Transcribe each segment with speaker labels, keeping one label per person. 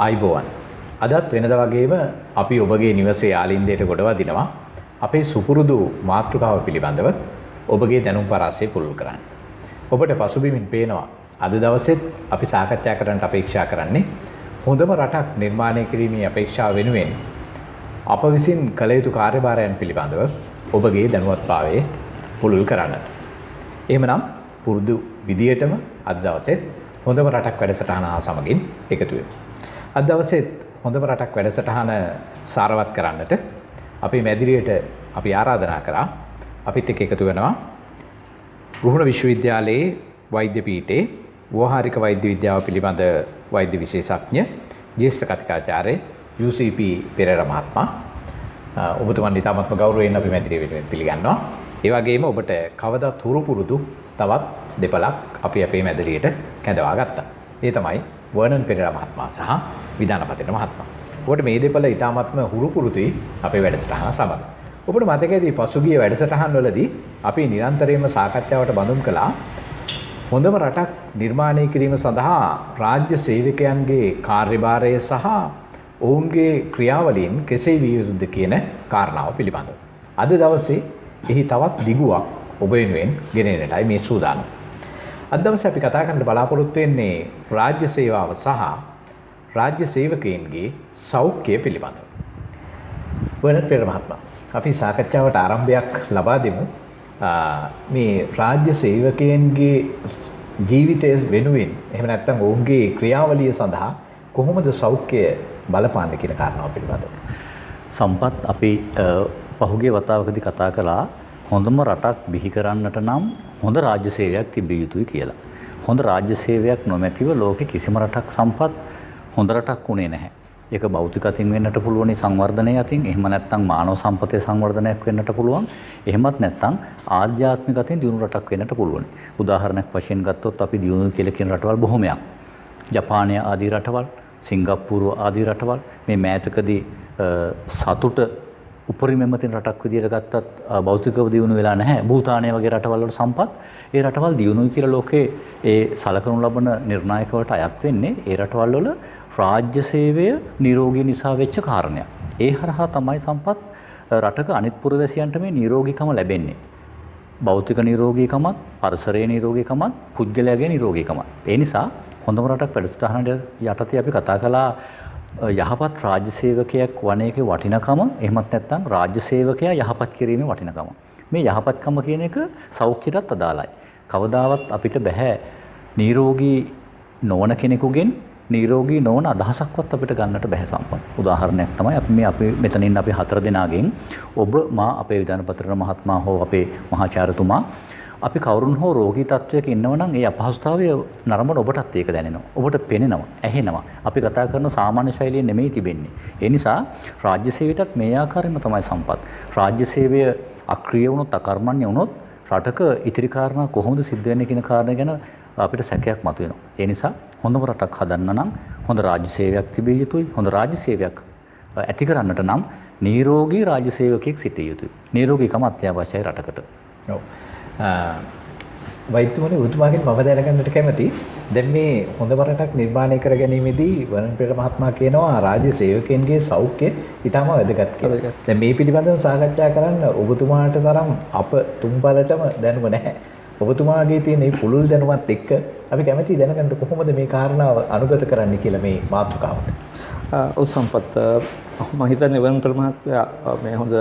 Speaker 1: ආයිබෝවන්. අදත් වෙනදා වගේම අපි ඔබගේ නිවසේ ආලින්දයට ගොඩවදිනවා අපේ සුපුරුදු මාතෘකාව පිළිබඳව ඔබගේ දැනුම් පරාසය පුළුල් කරන්න. ඔබට පසුබිමින් පේනවා අද දවසෙත් අපි සාකච්ඡා කරන්නට අපේක්ෂා කරන්නේ හොඳම රටක් නිර්මාණය කිරීමේ අපේක්ෂාව වෙනුවෙන් අප විසින් කළ යුතු කාර්යභාරයන් පිළිබඳව ඔබගේ දැනුවත්භාවය පුළුල් කරන්නට. එහෙමනම් පුරුදු විදියටම අද දවසෙත් හොඳම රටක් වැඩසටහන හා සමගින් එකතු වෙමු. අද දවසෙත් හොඳම රටක් වැඩසටහන සාරවත් කරන්නට අපේ මැදිරියට අපි ආරාධනා කරා අපිත් එක්ක එකතු වෙනවා රුහුණ විශ්වවිද්‍යාලයේ වෛද්‍ය පීඨයේ ව්‍යවහාරික වෛද්‍ය විද්‍යාව පිළිබඳ වෛද්‍ය විශේෂඥ ජ්‍යෙෂ්ඨ කතිකාචාර්ය UCP පෙරේරා මහත්මයා. ඔබතුමන් ඉතාමත්ම ගෞරවයෙන් අපි මැදිරිය වෙනුවෙන් පිළිගන්නවා. ඒ වගේම ඔබට කවදාත් හුරු පුරුදු තවත් දෙපළක් අපි අපේ මැදිරියට කැඳවා ගත්තා. ඒ තමයි වර්නන් පෙරේරා මහත්මයා සහ විධානපතින මහත්මයා. ඔබට මේ දෙපළ ඉතාමත්ම හුරු පුරුදුයි අපේ වැඩසටහන සමග. ඔබට මතක ඇති පසුගිය වැඩසටහන් වලදී අපි නිරන්තරයෙන්ම සාකච්ඡාවට බඳුන් කළා හොඳම රටක් නිර්මාණය කිරීම සඳහා රාජ්‍ය සේවකයන්ගේ කාර්යභාරය සහ ඔවුන්ගේ ක්‍රියාවලීන් කෙසේ විය යුතුද කියන කාරණාව පිළිබඳව. අද දවසේ එහි තවත් දිගුවක් ඔබ වෙනුවෙන් ගෙනෙන්නටයි මේ සූදානම්. අද දවසේ අපි කතා කරන්න බලාපොරොත්තු වෙන්නේ රාජ්‍ය සේවාව සහ රාජ්‍ය සේවකයන්ගේ සෞඛ්‍යය පිළිබඳව. වර්නන් පෙරේරා මහත්මයා, අපි සාකච්ඡාවට ආරම්භයක් ලබා දෙමු. මේ රාජ්‍ය සේවකයන්ගේ ජීවිතය වෙනුවෙන් එහෙම නැත්නම් ඔවුන්ගේ ක්‍රියාවලිය සඳහා කොහොමද සෞඛ්‍යය බලපාන්නේ කියන කාරණාව පිළිබඳව.
Speaker 2: සම්පත් අපි පහුගිය වතාවකදී කතා කළා හොඳම රටක් බිහි කරන්නට නම් හොඳ රාජ්‍ය සේවයක් තිබිය යුතුයි කියලා. හොඳ රාජ්‍ය සේවයක් නොමැතිව ලෝකේ කිසිම රටක් සම්පත් හොඳ රටක් වුණේ නැහැ. ඒක භෞතික අතින් වෙන්නට පුළුවන් සංවර්ධනය අතින්, එහෙම නැත්නම් මානව සම්පතේ සංවර්ධනයක් වෙන්නට පුළුවන්. එහෙමත් නැත්නම් ආධ්‍යාත්මික අතින් දියුණු රටක් වෙන්නට පුළුවන්. උදාහරණයක් වශයෙන් ගත්තොත් අපි දියුණු කියලා කියන රටවල් බොහොමයක්. ජපානය ආදී රටවල්, සිංගප්පූරුව ආදී රටවල් මේ මෑතකදී සතුට උපරිමම තියෙන රටක් විදියට ගත්තත් භෞතිකව දියුණු වෙලා නැහැ. භූතානය වගේ රටවල් වල සම්පත් ඒ රටවල් දියුණුයි කියලා ලෝකේ ඒ සලකනු ලබන නිර්ණායකවට අයත් වෙන්නේ ඒ රටවල් වල රාජ්‍ය සේවය නිරෝගී නිසා වෙච්ච කාරණයක්. ඒ හරහා තමයි සම්පත් රටක අනිත් පුරවැසියන්ට මේ නිරෝගීකම ලැබෙන්නේ. භෞතික නිරෝගීකමත්, පරිසරයේ නිරෝගීකමත්, පුද්ගලයාගේ නිරෝගීකමත්. ඒ නිසා හොඳම රටක් වැඩසටහනට යටතේ අපි කතා කළා යහපත් රාජ්‍ය සේවකයෙක් වන එකේ වටිනකම, එහෙමත් නැත්නම් රාජ්‍ය සේවකයා යහපත් කිරීමේ වටිනකම. මේ යහපත්කම කියන එක සෞඛ්‍යයටත් අදාළයි. කවදාවත් අපිට බෑ නිරෝගී නොවන කෙනෙකුගෙන් නිරෝගී නොවන අදහසක්වත් අපිට ගන්නට බැහැ සම්පත්. උදාහරණයක් තමයි අපි මෙතනින් අපි 4 දෙනාගෙන් ඔබ, මා, අපේ විධානපතිරණ මහත්මයා හෝ අපේ මහාචාර්යතුමා අපි කවුරුන් හෝ රෝගී තත්වයක ඉන්නව නම් ඒ අපහසුතාවය නරඹන ඔබටත් ඒක දැනෙනවා. ඔබට පෙනෙනවා, ඇහෙනවා. අපි කතා කරන සාමාන්‍ය ශෛලිය නෙමෙයි තිබෙන්නේ. ඒ නිසා රාජ්‍ය සේවයටත් මේ ආකාරයෙන්ම තමයි සම්පත්. රාජ්‍ය සේවය අක්‍රීය වුණොත්, අකර්මණ්‍ය වුණොත් රටක ඉතිරි කාරණා කොහොමද සිද්ධ වෙන්නේ කියන කාරණා ගැන අපිට සැකයක් මතුවෙනවා. ඒ නිසා හොඳම රටක් හදන්න නම් හොඳ රාජ්‍ය සේවයක් තිබිය යුතුයි. හොඳ රාජ්‍ය සේවයක් ඇති කරන්නට නම් නිරෝගී රාජ්‍ය සේවකයෙක් සිටිය යුතුයි. නිරෝගීකම අත්‍යවශ්‍යයි රටකට.
Speaker 1: ඔව්. වෛද්‍යවරුනි, ඔබතුමාගෙන් මම දැනගන්නට කැමතියි. දැන් මේ හොඳම රටක් නිර්මාණය කර ගැනීමේදී වර්නන් පෙරේරා මහත්මයා කියනවා රාජ්‍ය සේවකයන්ගේ සෞඛ්‍ය ඉතාම වැදගත් කියලා. දැන් මේ පිළිබඳව සාකච්ඡා කරන්න ඔබතුමාට තරම් අප තුන්පළටම දැනුම නැහැ. ඔබතුමාගේ තියෙන මේ පුළුල් දැනුමත් එක්ක අපි කැමතියි දැනගන්න කොහොමද මේ කාරණාව අනුගත කරන්න කියලා මේ මාතෘකාවට.
Speaker 3: ඔව් සම්පත්, මම හිතන්නේ වර්නන් පෙරේරා මහත්මයා මේ හොඳ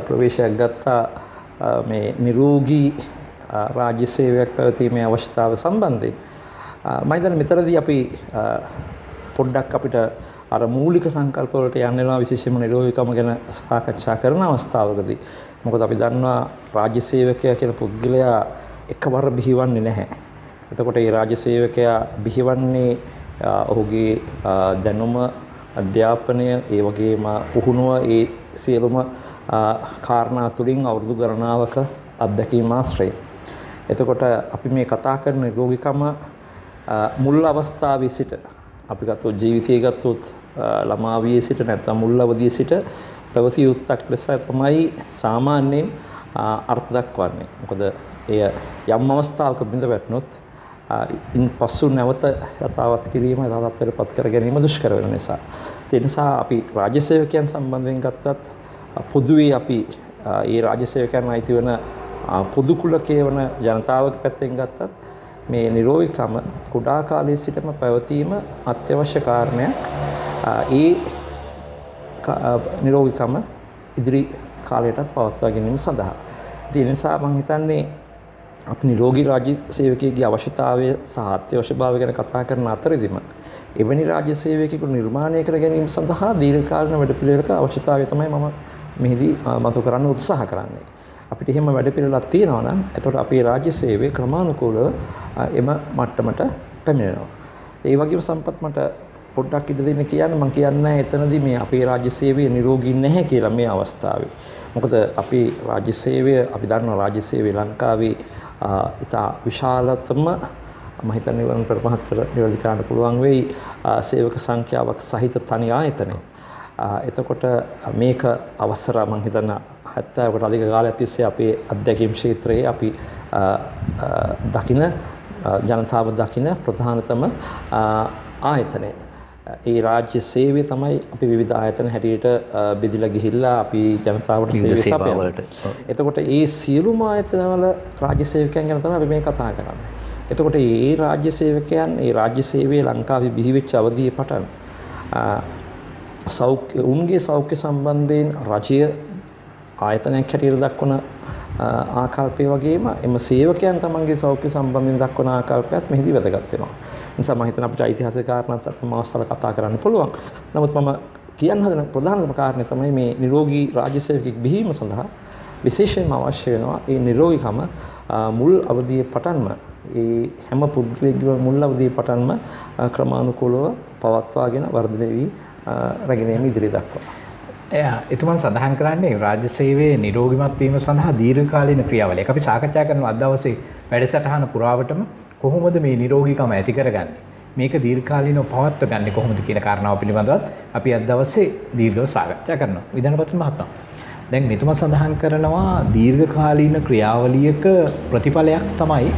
Speaker 3: ප්‍රවේශයක් ගත්තා මේ නිරෝගී රාජ්‍ය සේවයක් පැවතීමේ අවශ්‍යතාව සම්බන්ධයෙන්. මම හිතන්නේ මෙතනදී අපි පොඩ්ඩක් අපිට අර මූලික සංකල්ප වලට යන්න වෙනවා, විශේෂයෙන්ම නිරෝගීකම ගැන සාකච්ඡා කරන අවස්ථාවකදී. මොකද අපි දන්නවා රාජ්‍ය සේවකයා කියන පුද්ගලයා එකවර බිහිවන්නේ නැහැ. එතකොට මේ රාජ්‍ය සේවකයා බිහිවන්නේ ඔහුගේ දැනුම, අධ්‍යාපනය, ඒ වගේම පුහුණුව, ඒ සියලුම කාරණා තුලින් අවුරුදු ගණනාවක අත්දැකීම් ආශ්‍රය. එතකොට අපි මේ කතා කරන නිරෝගීකම මුල් අවස්ථාවේ සිට අපි ගත්තොත් ජීවිතය ගත්තොත් ළමාවියේ සිට නැත්නම් මුල් අවදියේ සිට පැවතිය යුත්තක් ලෙස තමයි සාමාන්‍යයෙන් අර්ථ දක්වන්නේ. මොකද එය යම් අවස්ථාවක බිඳ වැටුනොත් ඉන් පසු නැවත යථාවත් කිරීම යථාර්ථයට පත් කර ගැනීම දුෂ්කර වෙන නිසා. ඒ නිසා අපි රාජ්‍ය සේවකයන් සම්බන්ධයෙන් ගත්තත් පොදුවේ අපි ඒ රාජ්‍ය සේවකයන් අයිති වන පොදු කුලකයේ වන ජනතාවක පැත්තෙන් ගත්තත් මේ නිරෝගීකම කුඩා කාලයේ සිටම පැවතීම අත්‍යවශ්‍ය කාරණයක්. ඒ නිරෝගීකම ඉදිරි කාලයටත් පවත්වා ගැනීම සඳහා. ඒ නිසා මම හිතන්නේ අපි නිරෝගී රාජ්‍ය සේවකයෙකුගේ අවශ්‍යතාවය සහ අත්‍යවශ්‍යභාවය ගැන කතා කරන අතරෙදිම එවැනි රාජ්‍ය සේවකයෙකු නිර්මාණය කර ගැනීම සඳහා දීර්ඝකාලීන වැඩපිළිවෙලක අවශ්‍යතාවය තමයි මම මෙහිදී මතු කරන්න උත්සාහ කරන්නේ. අපිට එහෙම වැඩපිළිවෙලක් තියෙනවා නම් එතකොට අපේ රාජ්‍ය සේවය ක්‍රමානුකූලව එම මට්ටමට පැමිණෙනවා. ඒ වගේම සම්පත් මට පොඩ්ඩක් ඉඩ දෙන්න කියන්න මම කියන්නේ එතනදී මේ අපේ රාජ්‍ය සේවය නිරෝගී නැහැ කියලා මේ අවස්ථාවේ. මොකද අපේ රාජ්‍ය සේවය අපි දන්නවා රාජ්‍ය සේවය ලංකාවේ ඉතා විශාලතම මම හිතන්නේ වරුන්ට මහත්තර නිවැරදි කරන්න පුළුවන් වෙයි සේවක සංඛ්‍යාවක් සහිත තනි ආයතනය. එතකොට මේක අවසර මම හිතන 70කට අධික කාලයක් තිස්සේ අපේ අධ්‍යක්ෂ ක්ෂේත්‍රයේ අපි දකින ජනතාව දකින ප්‍රධානතම ආයතනය. ඒ රාජ්‍ය සේවය තමයි අපි විවිධ ආයතන හැටියට බෙදලා ගිහිල්ලා අපි ජනතාවට සේවය සපයනවා. එතකොට ඒ සියලුම ආයතනවල රාජ්‍ය සේවකයන් ගැන තමයි අපි මේ කතා කරන්නේ. එතකොට මේ රාජ්‍ය සේවකයන් ඒ රාජ්‍ය සේවයේ ලංකාවේ බිහි වෙච්ච අවධියේ පටන් උන්ගේ සෞඛ්‍ය සම්බන්ධයෙන් රජය ආයතනයක් හැටියට දක්වන ආකල්පය වගේම එම සේවකයන් තමන්ගේ සෞඛ්‍ය සම්බන්ධයෙන් දක්වන ආකල්පයත් මෙහිදී වැදගත් වෙනවා. නිසා මම හිතන අපිට ඓතිහාසික කාරණාත් අතම අවස්ථාවල කතා කරන්න පුළුවන්. නමුත් මම කියන්න හදන ප්‍රධානම කාරණය තමයි මේ නිරෝගී රාජ්‍ය සේවකෙක් බිහිවීම සඳහා විශේෂයෙන්ම අවශ්‍ය වෙනවා මේ නිරෝගීකම මුල් අවධියේ පටන්ම ඒ හැම පුද්ගලයෙකුගේ මුල් අවධියේ පටන්ම ක්‍රමානුකූලව පවත්වාගෙන වර්ධනය වී රැගෙන ඉදිරිය දක්වා.
Speaker 1: එතුමන් සඳහන් කරන්නේ රාජ්‍ය සේවයේ නිරෝගීමත් වීම සඳහා දීර්ඝකාලීන ක්‍රියාවලියක්. අපි සාකච්ඡා කරන අද දවසේ වැඩසටහන පුරාවටම කොහොමද මේ නිරෝගීකම ඇති කරගන්නේ? මේක දීර්ඝකාලීනව පවත්වා ගන්නේ කොහොමද කියන කාරණාව පිළිබඳවත් අපි අද දවසේ දීර්ඝව සාකච්ඡා කරනවා. විධානපති මහත්මයා. දැන් මෙතුමා සඳහන් කරනවා දීර්ඝකාලීන ක්‍රියාවලියක ප්‍රතිඵලයක් තමයි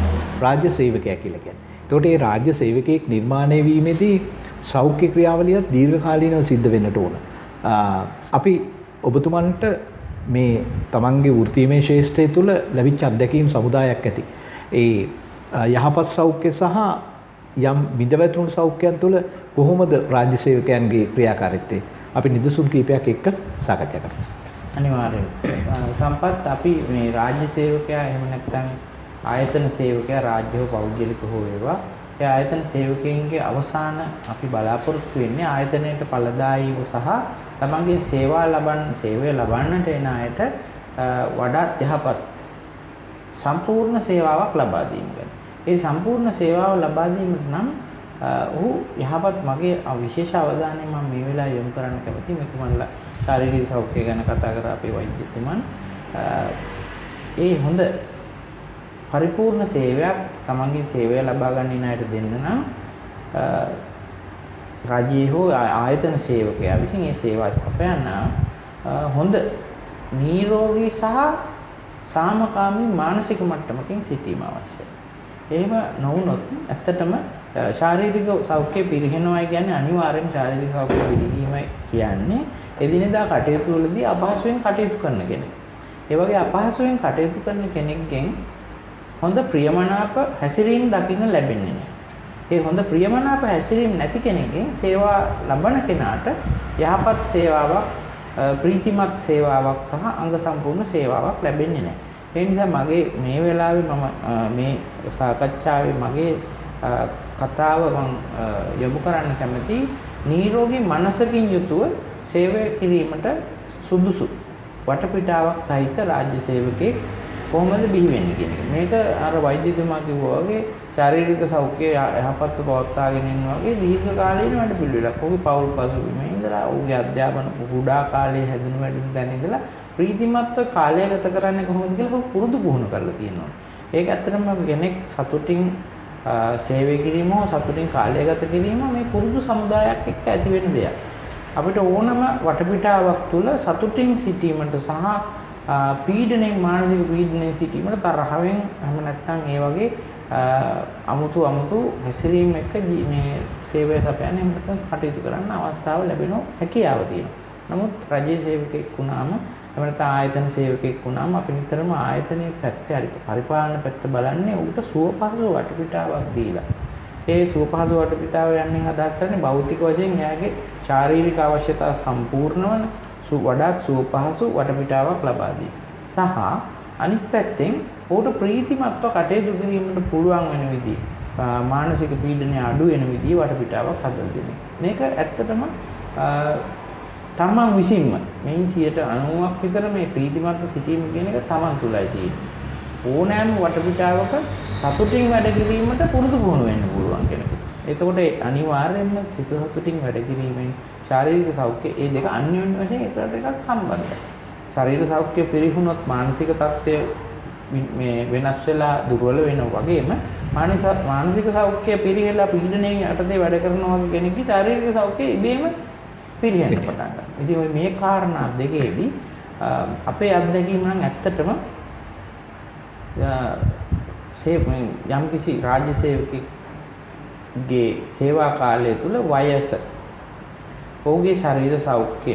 Speaker 1: රාජ්‍ය සේවකයා කියලා කියන්නේ. ඒතකොට මේ රාජ්‍ය සේවකයෙක් නිර්මාණය වීමේදී සෞඛ්‍ය ක්‍රියාවලියත් දීර්ඝකාලීනව සිද්ධ වෙන්නට ඕන. අපි ඔබතුමන්ට මේ තමන්ගේ වෘත්තීමය ශේෂ්ත්‍රය තුළ ලැබිච්ච අත්දැකීම් සමුදායක් ඇති. ඒ යහපත් සෞඛ්‍ය සහ යම් විඳවැටුණු සෞඛ්‍යයන් තුළ කොහොමද රාජ්‍ය සේවකයන්ගේ ක්‍රියාකාරීත්වය අපි නිදසුන් කීපයක් එක්ක සාකච්ඡා කරමු.
Speaker 4: අනිවාර්යයෙන්. සම්පත් අපි මේ රාජ්‍ය සේවකයා එහෙම නැත්නම් ආයතන සේවකයා රාජ්‍ය හෝ පෞද්ගලික හෝ වේවා ඒ ආයතන සේවකයන්ගේ අවසාන අපි බලාපොරොත්තු වෙන්නේ ආයතනයට ඵලදායීව සහ තමන්ගේ සේවය ලබන්නට එන අයට වඩාත් යහපත් සම්පූර්ණ සේවාවක් ලබා දීම ගැන. ඒ සම්පූර්ණ සේවාව ලබා දීමට නම් ඔහු යහපත් මගේ විශේෂ අවධානය මම මේ වෙලාවේ යොමු කරන්න කැමතියි. මෙතුමන්ලා ශාරීරික සෞඛ්‍ය ගැන කතා කරා අපේ වෛද්‍යතුමන්. ඒ හොඳ පරිපූර්ණ සේවයක් තමන්ගේ සේවය ලබා ගන්න අයට දෙන්න නම් රාජ්‍ය හෝ ආයතන සේවකයා විසින් මේ සේවා සපයන්න හොඳ නිරෝගී සහ සාමකාමී මානසික මට්ටමකින් සිටීම අවශ්‍යයි. එහෙම නොවුනොත් ඇත්තටම ශාරීරික සෞඛ්‍ය පිරිහෙනවා කියන්නේ අනිවාර්යෙන් ශාරීරික සෞඛ්‍ය පිරිහීමයි කියන්නේ එදිනෙදා කටයුතු වලදී අපහසුයෙන් කටයුතු කරන කෙනෙක්. ඒ වගේ අපහසුයෙන් කටයුතු කරන කෙනෙක්ගෙන් හොඳ ප්‍රියමනාප හැසිරීම දකින්න ලැබෙන්නේ නැහැ. ඒ හොඳ ප්‍රියමනාප හැසිරීම නැති කෙනෙක්ගෙන් සේවා ලබන කෙනාට යහපත් සේවාවක්, ප්‍රීතිමත් සේවාවක් සහ අංග සම්පූර්ණ සේවාවක් ලැබෙන්නේ නැහැ. ඒ නිසා මගේ මේ වෙලාවේ මම මේ සාකච්ඡාවේ මගේ කතාව මම යොමු කරන්න කැමති නිරෝගී මනසකින් යුතුව සේවය කිරීමට සුදුසු වටපිටාවක් සහිත රාජ්‍ය සේවකයෙක් කොහොමද බිහි වෙන්නේ කියන එක. මේක අර වෛද්‍යතුමා කිව්වා වගේ ශාරීරික සෞඛ්‍ය යහපත්ව පවත්වාගෙන යන වගේ දීර්ඝකාලීන වැඩ පිළිවෙලක්. ඔහුගේ පෞල් පසුබිමේ ඉඳලා ඔහුගේ අධ්‍යාපන කුඩා කාලේ හැදුණු වැඩුණු තැන ඉඳලා ප්‍රීතිමත්ව කාලය ගත කරන්නේ කොහොමද කියලා ඔහු පුරුදු පුහුණු කරලා තියෙනවා. ඒක ඇත්තටම කෙනෙක් සතුටින් සේවය කිරීම හෝ සතුටින් කාලය ගත කිරීම මේ පුරුදු සමුදායක් එක්ක ඇති වෙන දෙයක්. අපිට ඕනම වටපිටාවක් තුළ සතුටින් සිටීමට සහ පීඩණයෙන් මානසික පීඩණයෙන් සිටීමට තරහවෙන් එහෙම නැත්නම් ඒ වගේ අමුතු හැසිරීම් එක්ක මේ සේවය සපයන එහෙම නැත්නම් කටයුතු කරන්න අවස්ථාව ලැබෙන හැකියාව තියෙනවා. නමුත් රජයේ සේවකෙක් වුණාම එහෙම නැත්නම් ආයතන සේවකෙක් වුණාම අපි නිතරම ආයතනයේ පැත්තේ හරි පරිපාලන පැත්ත බලන්නේ උන්ට සුවපහසු වටපිටාවක් දීලා. ඒ සුවපහසු වටපිටාව යන්නේ අදහස් කරන්නේ භෞතික වශයෙන් එයාගේ ශාරීරික අවශ්‍යතා සම්පූර්ණ වන වඩාත් සුවපහසු වටපිටාවක් ලබා දී. සහ අනිත් පැත්තෙන් ඔහුට ප්‍රීතිමත්ව කටයුතු කිරීමට පුළුවන් වෙන විදිහ මානසික පීඩනය අඩු වෙන විදිහ වටපිටාවක් හදලා දෙනවා. මේක ඇත්තටම තමන් විසින්ම මේන් 90%ක් විතර මේ ප්‍රීතිමත්ව සිටීම කියන එක තමන් තුළයි තියෙන්නේ. ඕනෑම වටපිටාවක සතුටින් වැඩ කිරීමට පුරුදු පුහුණු වෙන්න පුළුවන් කෙනෙකුට. එතකොට අනිවාර්යයෙන්ම සිත සතුටින් වැඩ කිරීමෙන් ශාරීරික සෞඛ්‍ය ඒ දෙක අන්‍යෝන්‍ය වශයෙන් එකට එකක් සම්බන්ධයි. ශරීර සෞඛ්‍ය පිරිහුණොත් මානසික තත්ත්වය මේ වෙනස් වෙලා දුර්වල වෙනවා වගේම මානසික සෞඛ්‍ය පිරිහෙලා පීඩණයෙන් යටතේ වැඩ කරනවා වගේ කෙනෙක්ගේ ශාරීරික සෞඛ්‍ය ඉබේම පිරිහෙන්න පටන් ගන්නවා. ඉතින් මේ කාරණා දෙකේදී අපේ අත්දැකීම නම් ඇත්තටම යම්කිසි රාජ්‍ය සේවකෙක්ගේ සේවා කාලය තුල වයස, ඔහුගේ ශරීර සෞඛ්‍ය,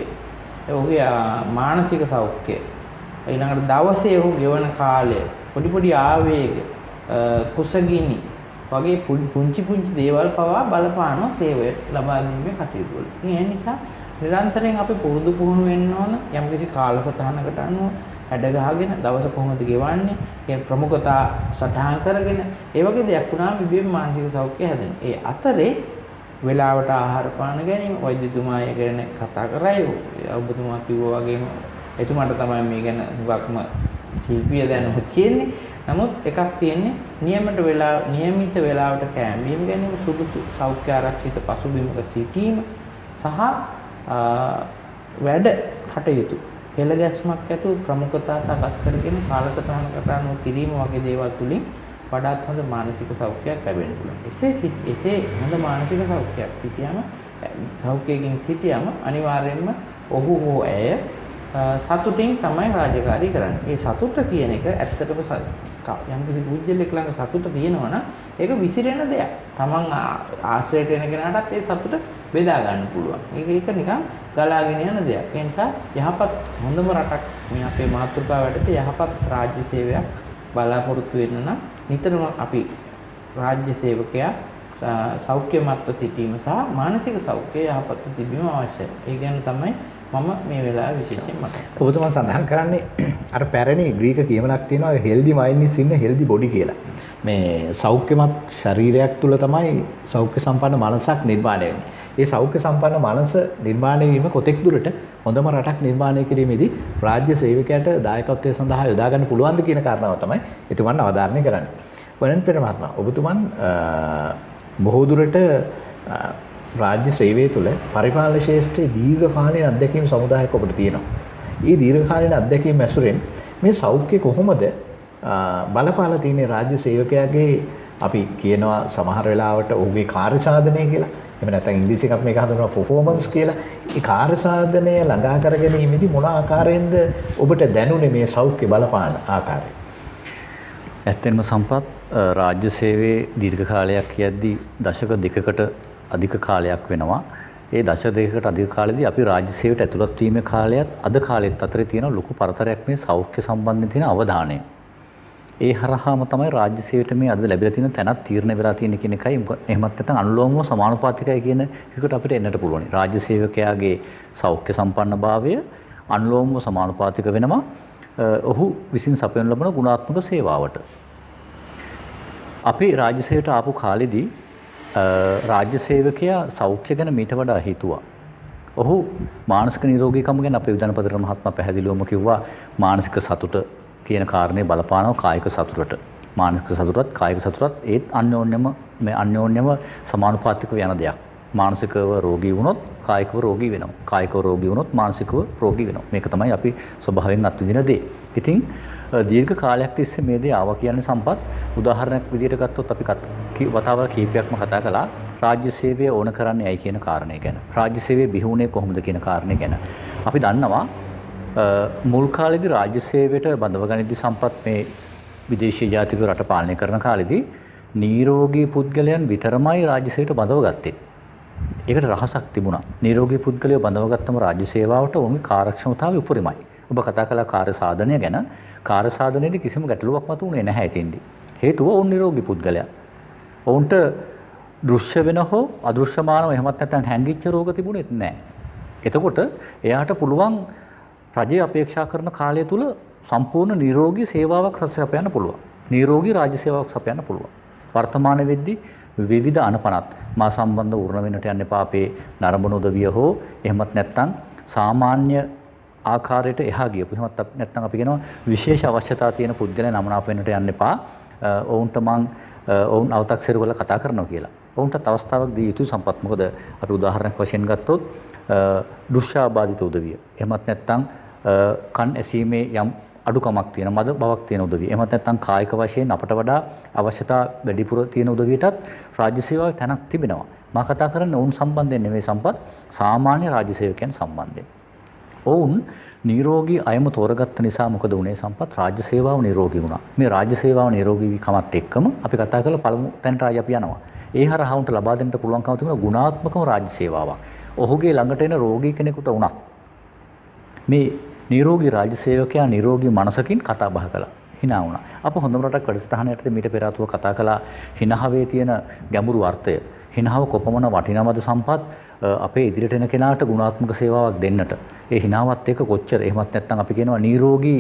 Speaker 4: ඔහුගේ මානසික සෞඛ්‍ය, ඊළඟට දවසේ ඔහු ගෙවන කාලය, පොඩි ආවේග, කුසගිනි වගේ පුංචි දේවල් පවා බලපාන සේවය ලබා ගැනීමේ කටයුතු වල. ඒ නිසා නිරන්තරයෙන් අපි පුරුදු පුහුණු වෙන්න ඕන යම්කිසි කාලසටහනකට අනුව වැඩ ගහගෙන දවස කොහොමද ගෙවන්නේ, ඒ ප්‍රමුඛතා සටහන් කරගෙන ඒ වගේ දෙයක් වුණාම ඉබේම මානසික සෞඛ්‍ය හැදෙනවා. ඒ අතරේ වෙලාවට ආහාර පාන ගැනීම වෛද්‍යතුමා ගැන කතා කරයි. ඔබතුමා කිව්වා වගේම එතුමාට තමයි මේ ගැන හුඟක්ම ශිල්පීය දැනුම තියෙන්නේ. නමුත් එකක් තියෙන්නේ නියමිත වෙලාවට කෑම බීම ගැනීම, සුදුසු සෞඛ්‍ය ආරක්ෂිත පසුබිමක සිටීම සහ වැඩ කටයුතු පෙළගැස්මක් ඇතුව ප්‍රමුඛතා සකස් කරගෙන කාලසටහනකට අනුව කිරීම වගේ දේවල් තුලින් වඩාත් හොඳ මානසික සෞඛ්‍යයක් ලැබෙන්න පුළුවන්. එසේ හොඳ මානසික සෞඛ්‍යයක් සෞඛ්‍යයෙන් සිටියම අනිවාර්යයෙන්ම ඔහු හෝ ඇය සතුටින් තමයි රාජකාරී කරන්නේ. ඒ සතුට කියන එක ඇත්තටම යම්කිසි පුජ්‍යලෙක් ළඟ සතුට තියෙනවා නම් ඒක විසිරෙන දෙයක්. Taman ආශ්‍රයයට එන කෙනාටත් ඒ සතුට බෙදා ගන්න පුළුවන්. ඒක නිකන් ගලාගෙන යන දෙයක්. ඒ නිසා යහපත් හොඳම රටක් මේ අපේ මාතෘකාව යටතේ යහපත් රාජ්‍ය සේවයක් බලාපොරොත්තු වෙන්න නම් නිතරම අපි රාජ්‍ය සේවකයා සෞඛ්‍යමත්ව සිටීම සහ මානසික සෞඛ්‍යය යහපත් තිබීම අවශ්‍යයි. ඒ ගැන තමයි මම මේ වෙලාවේ විශේෂයෙන් මතක් කරන්නේ.
Speaker 1: ඔබතුමා සඳහන් කරන්නේ අර පැරණි ග්‍රීක කියමනක් තියෙනවා healthy mind is in a healthy body කියලා. මේ සෞඛ්‍යමත් ශරීරයක් තුල තමයි සෞඛ්‍ය සම්පන්න මනසක් නිර්මාණය වෙන්නේ. ඒ සෞඛ්‍ය සම්පන්න මනස නිර්මාණය වීම කොතෙක් දුරට හොඳම රටක් නිර්මාණය කිරීමේදී රාජ්‍ය සේවකයාට දායකත්වය සඳහා යොදා ගන්න පුළුවන්ද කියන කාරණාව තමයි එතුමන් අවධාරණය කරන්නේ. වරන් පෙර මහත්මයා ඔබතුමන් බොහෝ දුරට රාජ්‍ය සේවය තුළ පරිපාලන ශාස්ත්‍රයේ දීර්ඝකාලීන අත්දැකීම් සමුදායක් ඔබට තියෙනවා. මේ දීර්ඝකාලීන අත්දැකීම් ඇසුරෙන් මේ සෞඛ්‍ය කොහොමද බලපාලා තියෙන්නේ රාජ්‍ය සේවකයාගේ අපි කියනවා සමහර වෙලාවට ඔහුගේ කාර්ය සාධනය කියලා. එහෙම නැත්නම් ඉංග්‍රීසියෙන් අපි මේක හඳුන්වනවා performance කියලා. ඒ කාර්ය සාධනය ළඟා කර ගැනීමේදී මොන ආකාරයෙන්ද ඔබට දැනුනේ මේ සෞඛ්‍ය බලපාන ආකාරය?
Speaker 2: ඇත්තෙන්ම සම්පත් රාජ්‍ය සේවයේ දීර්ඝ කාලයක් යද්දී දශක දෙකකට අධික කාලයක් වෙනවා. ඒ දශක දෙකකට අධික කාලෙදී අපි රාජ්‍ය සේවයට ඇතුළත් වීමේ කාලයත් අද කාලෙත් අතරේ තියෙන ලොකු පරතරයක් මේ සෞඛ්‍ය සම්බන්ධයෙන් තියෙන අවධානය. ඒ හරහාම තමයි රාජ්‍ය සේවයට මේ අද ලැබිලා තියෙන තැනත් තීරණය වෙලා තියෙන කියන එකයි. එහෙමත් නැත්නම් අනුලෝමව සමානුපාතිකයි කියන එකට අපිට එන්නට පුළුවන්. රාජ්‍ය සේවකයාගේ සෞඛ්‍ය සම්පන්නභාවය අනුලෝමව සමානුපාතික වෙනවා ඔහු විසින් සපයනු ලබන ගුණාත්මක සේවාවට. අපි රාජ්‍ය සේවයට ආපු කාලෙදී රාජ්‍ය සේවකයා සෞඛ්‍ය ගැන මීට වඩා හිතුවා. ඔහු මානසික නිරෝගීකම ගැන අපේ විධානපති මහත්මයා පැහැදිලිවම කිව්වා මානසික සතුට කියන කාරණේ බලපානවා කායික සතුටට. මානසික සතුටත් කායික සතුටත් ඒත් අන්‍යෝන්‍යම සමානුපාතිකව යන දෙයක්. මානසිකව රෝගී වුණොත් කායිකව රෝගී වෙනවා. කායිකව රෝගී වුණොත් මානසිකව රෝගී වෙනවා. මේක තමයි අපි ස්වභාවයෙන් අත්විඳින දේ. ඉතින් දීර්ඝ කාලයක් තිස්සේ මේ දේ ආවා කියන්නේ සම්පත් උදාහරණයක් විදිහට ගත්තොත් අපි වතාවල් කීපයක්ම කතා කළා රාජ්‍ය සේවය ඕන කරන්නේ ඇයි කියන කාරණේ ගැන. රාජ්‍ය සේවය බිහිවුනේ කොහොමද කියන කාරණේ ගැන. අපි දන්නවා මුල් කාලේදී රාජ්‍ය සේවයට බඳව ගනිද්දී සම්පත් මේ විදේශීය ජාතික රට පාලනය කරන කාලෙදී නිරෝගී පුද්ගලයන් විතරමයි රාජ්‍ය සේවයට බඳව ගත්තේ. ඒකට රහසක් තිබුණා. නිරෝගී පුද්ගලයෝ බඳව ගත්තම රාජ්‍ය සේවාවට ඔවුන්ගේ කාර්යක්ෂමතාවය උපරිමයි. ඔබ කතා කළා කාර්ය සාධනය ගැන. කාර්ය සාධනයේදී කිසිම ගැටලුවක් මතුවුණේ නැහැ ඉතින්දී. හේතුව ඔවුන් නිරෝගී පුද්ගලයා. ඔවුන්ට දෘශ්‍ය වෙන හෝ අදෘශ්‍යමානව එහෙමත් නැත්නම් හැංගිච්ච රෝග තිබුණෙත් නැහැ. එතකොට එයාට පුළුවන් රජය අපේක්ෂා කරන කාලය තුල සම්පූර්ණ නිරෝගී සේවාවක් සපයන්න පුළුවන්. නිරෝගී රාජ්‍ය සේවාවක් සපයන්න පුළුවන්. වර්තමාන වෙද්දී විවිධ අනපනත් මා සම්බන්ධ උරණ වෙන්නට යන්න එපා අපේ නරඹන උදවිය හෝ එහෙමත් නැත්නම් සාමාන්‍ය ආකාරයට එහා ගියපු එහෙමත් නැත්නම් අපි කියනවා විශේෂ අවශ්‍යතා තියෙන පුද්ගලයන් නමනාප වෙන්නට යන්න එපා. ඔවුන්ට ඔවුන් අව탁සිරු වල කතා කරනවා කියලා. ඔවුන්ට අවස්ථාවක් දී යුතුයි සම්පත්. මොකද අපි උදාහරණයක් වශයෙන් ගත්තොත් දෘශ්‍යාබාධිත උදවිය. එහෙමත් නැත්නම් කන් ඇසීමේ යම් අඩුකමක් තියෙන මද බවක් තියෙන උදවිය. එහෙමත් නැත්නම් කායික වශයෙන් අපට වඩා අවශ්‍යතා වැඩිපුර තියෙන උදවියටත් රාජ්‍ය සේවාවේ තැනක් තිබෙනවා. මා කතා කරන්නේ ඔවුන් සම්බන්ධයෙන් නෙමෙයි සම්පත් සාමාන්‍ය රාජ්‍ය සේවකයන් සම්බන්ධයෙන්. ඔවුන් නිරෝගී අයම තෝරගත්ත නිසා මොකද වුනේ සම්පත් රාජ්‍ය සේවාව නිරෝගී වුණා. මේ රාජ්‍ය සේවාව නිරෝගී කමත් එක්කම අපි කතා කරලා පළමු තැනට අපි යනවා. ඒ හරහා උන්ට ලබා දෙන්න පුළුවන්කම තිබුණ ගුණාත්මකම රාජ්‍ය සේවාවක්. ඔහුගේ ළඟට එන රෝගී කෙනෙකුට වුණත් මේ නිරෝගී රාජ්‍ය සේවකයා නිරෝගී මනසකින් කතා බහ කළා. hina වුණා. අප හොඳම රටක් වැඩසටහන යටතේ මීට පෙර ආතුව කතා කළා හිනහවේ තියෙන ගැඹුරු අර්ථය. හිනහව කොපමණ වටිනවද සම්පත් අපේ ඉදිරියට එන කෙනාට ගුණාත්මක සේවාවක් දෙන්නට. ඒ හිනාවත් එක්ක කොච්චර එහෙමත් නැත්නම් අපි කියනවා නිරෝගී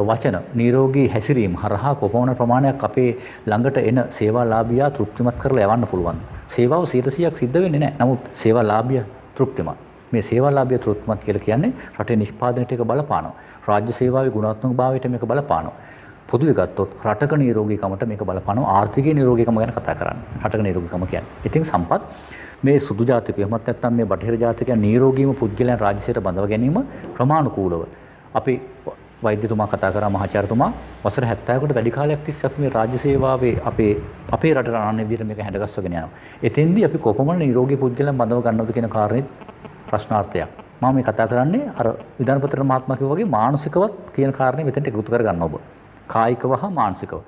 Speaker 2: වචන නිරෝගී හැසිරීම හරහා කොපමණ ප්‍රමාණයක් අපේ ළඟට එන සේවාලාභියා තෘප්තිමත් කරලා යවන්න පුළුවන්. සේවාව 100%ක් සිද්ධ වෙන්නේ නැහැ. නමුත් සේවාලාභියා තෘප්තිමත්. මේ සේවාලාභිය තෘප්තිමත් කියලා කියන්නේ රටේ නිෂ්පාදනයට එක බලපානවා. රාජ්‍ය සේවාවේ ගුණාත්මක භාවයට මේක බලපානවා. පොදුවේ ගත්තොත් රටක නිරෝගීකමට මේක බලපානවා. ආර්ථිකයේ නිරෝගීකම ගැන කතා කරන්නේ. රටක නිරෝගීකම කියන්නේ. ඉතින් සම්පත් මේ සුදු ජාතිකයෝ එහෙමත් නැත්නම් මේ බටහිර ජාතිකයන් නිරෝගීම පුද්ගලයන් රාජ්‍ය සේවයට බඳව ගැනීම ක්‍රමානුකූලව අපි වෛද්‍යතුමා කතා කරා මහාචාර්යතුමා වසර 70කට වැඩි කාලයක් තිස්සේ අපි මේ රාජ්‍ය සේවාවේ අපේ රටට අනන්‍ය විදිහට මේක හැඩගස්වගෙන යනවා. එතෙන්දී අපි කොපමණ නිරෝගී පුද්ගලයන් බඳව ගන්නවද කියන කාරණේ ප්‍රශ්නාර්ථයක්. මම මේ කතා කරන්නේ අර විධානපති මහත්මයා කිව්වා වගේ මානසිකවත් කියන කාරණේ මෙතෙන්ට එකතු කර ගන්න ඔබ. කායිකව හා මානසිකව.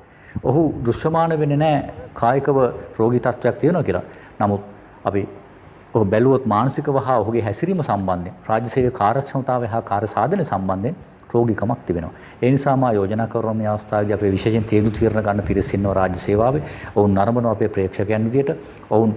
Speaker 2: ඔහු දෘශ්‍යමාන වෙන්නේ නැහැ කායිකව රෝගී තත්ත්වයක් තියෙනවා කියලා. නමුත් අපි ඔහු බැලුවොත් මානසිකව හා ඔහුගේ හැසිරීම සම්බන්ධයෙන් රාජ්‍ය සේවයේ කාර්යක්ෂමතාවය හා කාර්ය සාධනය සම්බන්ධයෙන් රෝගීකමක් තිබෙනවා. ඒ නිසා මා යෝජනා කරන මේ අවස්ථාවේදී අපි විශේෂයෙන් තීරණ ගන්න පිරිස ඉන්නවා රාජ්‍ය සේවාවේ. ඔවුන් නරඹනවා අපේ ප්‍රේක්ෂකයන් විදියට. ඔවුන්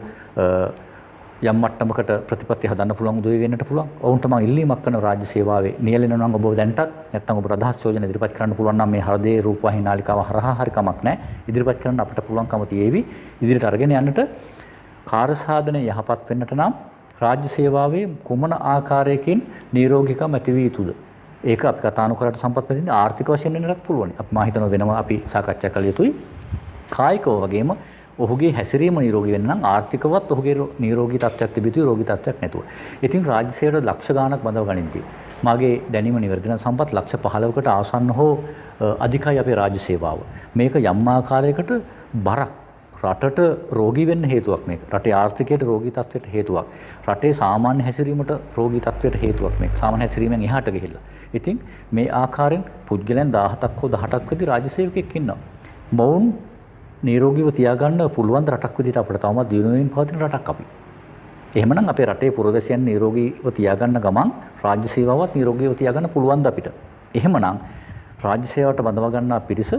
Speaker 2: යම් මට්ටමකට ප්‍රතිපත්ති හදන්න පුළුවන් උදව් වෙන්නට පුළුවන්. ඔවුන්ට මම ඉල්ලීමක් කරන රාජ්‍ය සේවාවේ නියැලෙනවා නම් ඔබ දැන්ටත් නැත්නම් ඔබ අදහස් යෝජනා ඉදිරිපත් කරන්න පුළුවන් නම් මේ හෘදේ රූපවාහිනී නාලිකාව හරහා හරි කමක් නැහැ. ඉදිරිපත් කරන්න අපිට පුළුවන්කම තියෙවි. ඉදිරියට අරගෙන යන්නට කාර්ය සාධනය යහපත් වෙන්නට නම් රාජ්‍ය සේවාවේ කුමන ආකාරයකින් නිරෝගීකම ඇති විය යුතුද? ඒක අපි කතානුකරට සම්පත් වෙන්නේ ආර්ථික වශයෙන් වෙන්නත් පුළුවන්. අපි මා හිතනවා වෙනම අපි සාකච්ඡා කළ යුතුයි. කායිකව වගේම ඔහුගේ හැසිරීම නිරෝගී වෙන්න නම් ආර්ථිකවත් ඔහුගේ නිරෝගී තත්ත්වයක් තිබියුතුයි රෝගී තත්ත්වයක් නැතුව. ඉතින් රාජ්‍ය සේවයට ලක්ෂ ගාණක් බඳව ගනිද්දී මාගේ දැනීම නිවැරදි නම් සම්පත් ලක්ෂ 15කට ආසන්න හෝ අධිකයි අපේ රාජ්‍ය සේවාව. මේක යම් ආකාරයකට බරක් රටට රෝගී වෙන්න හේතුවක් මේක. රටේ ආර්ථිකයට රෝගී තත්ත්වයට හේතුවක්. රටේ සාමාන්‍ය හැසිරීමට රෝගී තත්ත්වයට හේතුවක් මේක. සාමාන්‍ය හැසිරීමෙන් එහාට ගිහිල්ලා. ඉතින් මේ ආකාරයෙන් පුද්ගලයන් 17ක් හෝ 18ක් විතර රාජ්‍ය සේවකෙක් ඉන්නවා. මොවුන් නිරෝගීව තියාගන්න පුළුවන් රටක් විදිහට අපිට තවමත් දිනුවෙමින් පවතින රටක් අපි. එහෙමනම් අපේ රටේ පුරවැසියන් නිරෝගීව තියාගන්න ගමන් රාජ්‍ය සේවාවත් නිරෝගීව තියාගන්න පුළුවන්ද අපිට? එහෙමනම් රාජ්‍ය සේවාවට බඳව ගන්නා පිරිස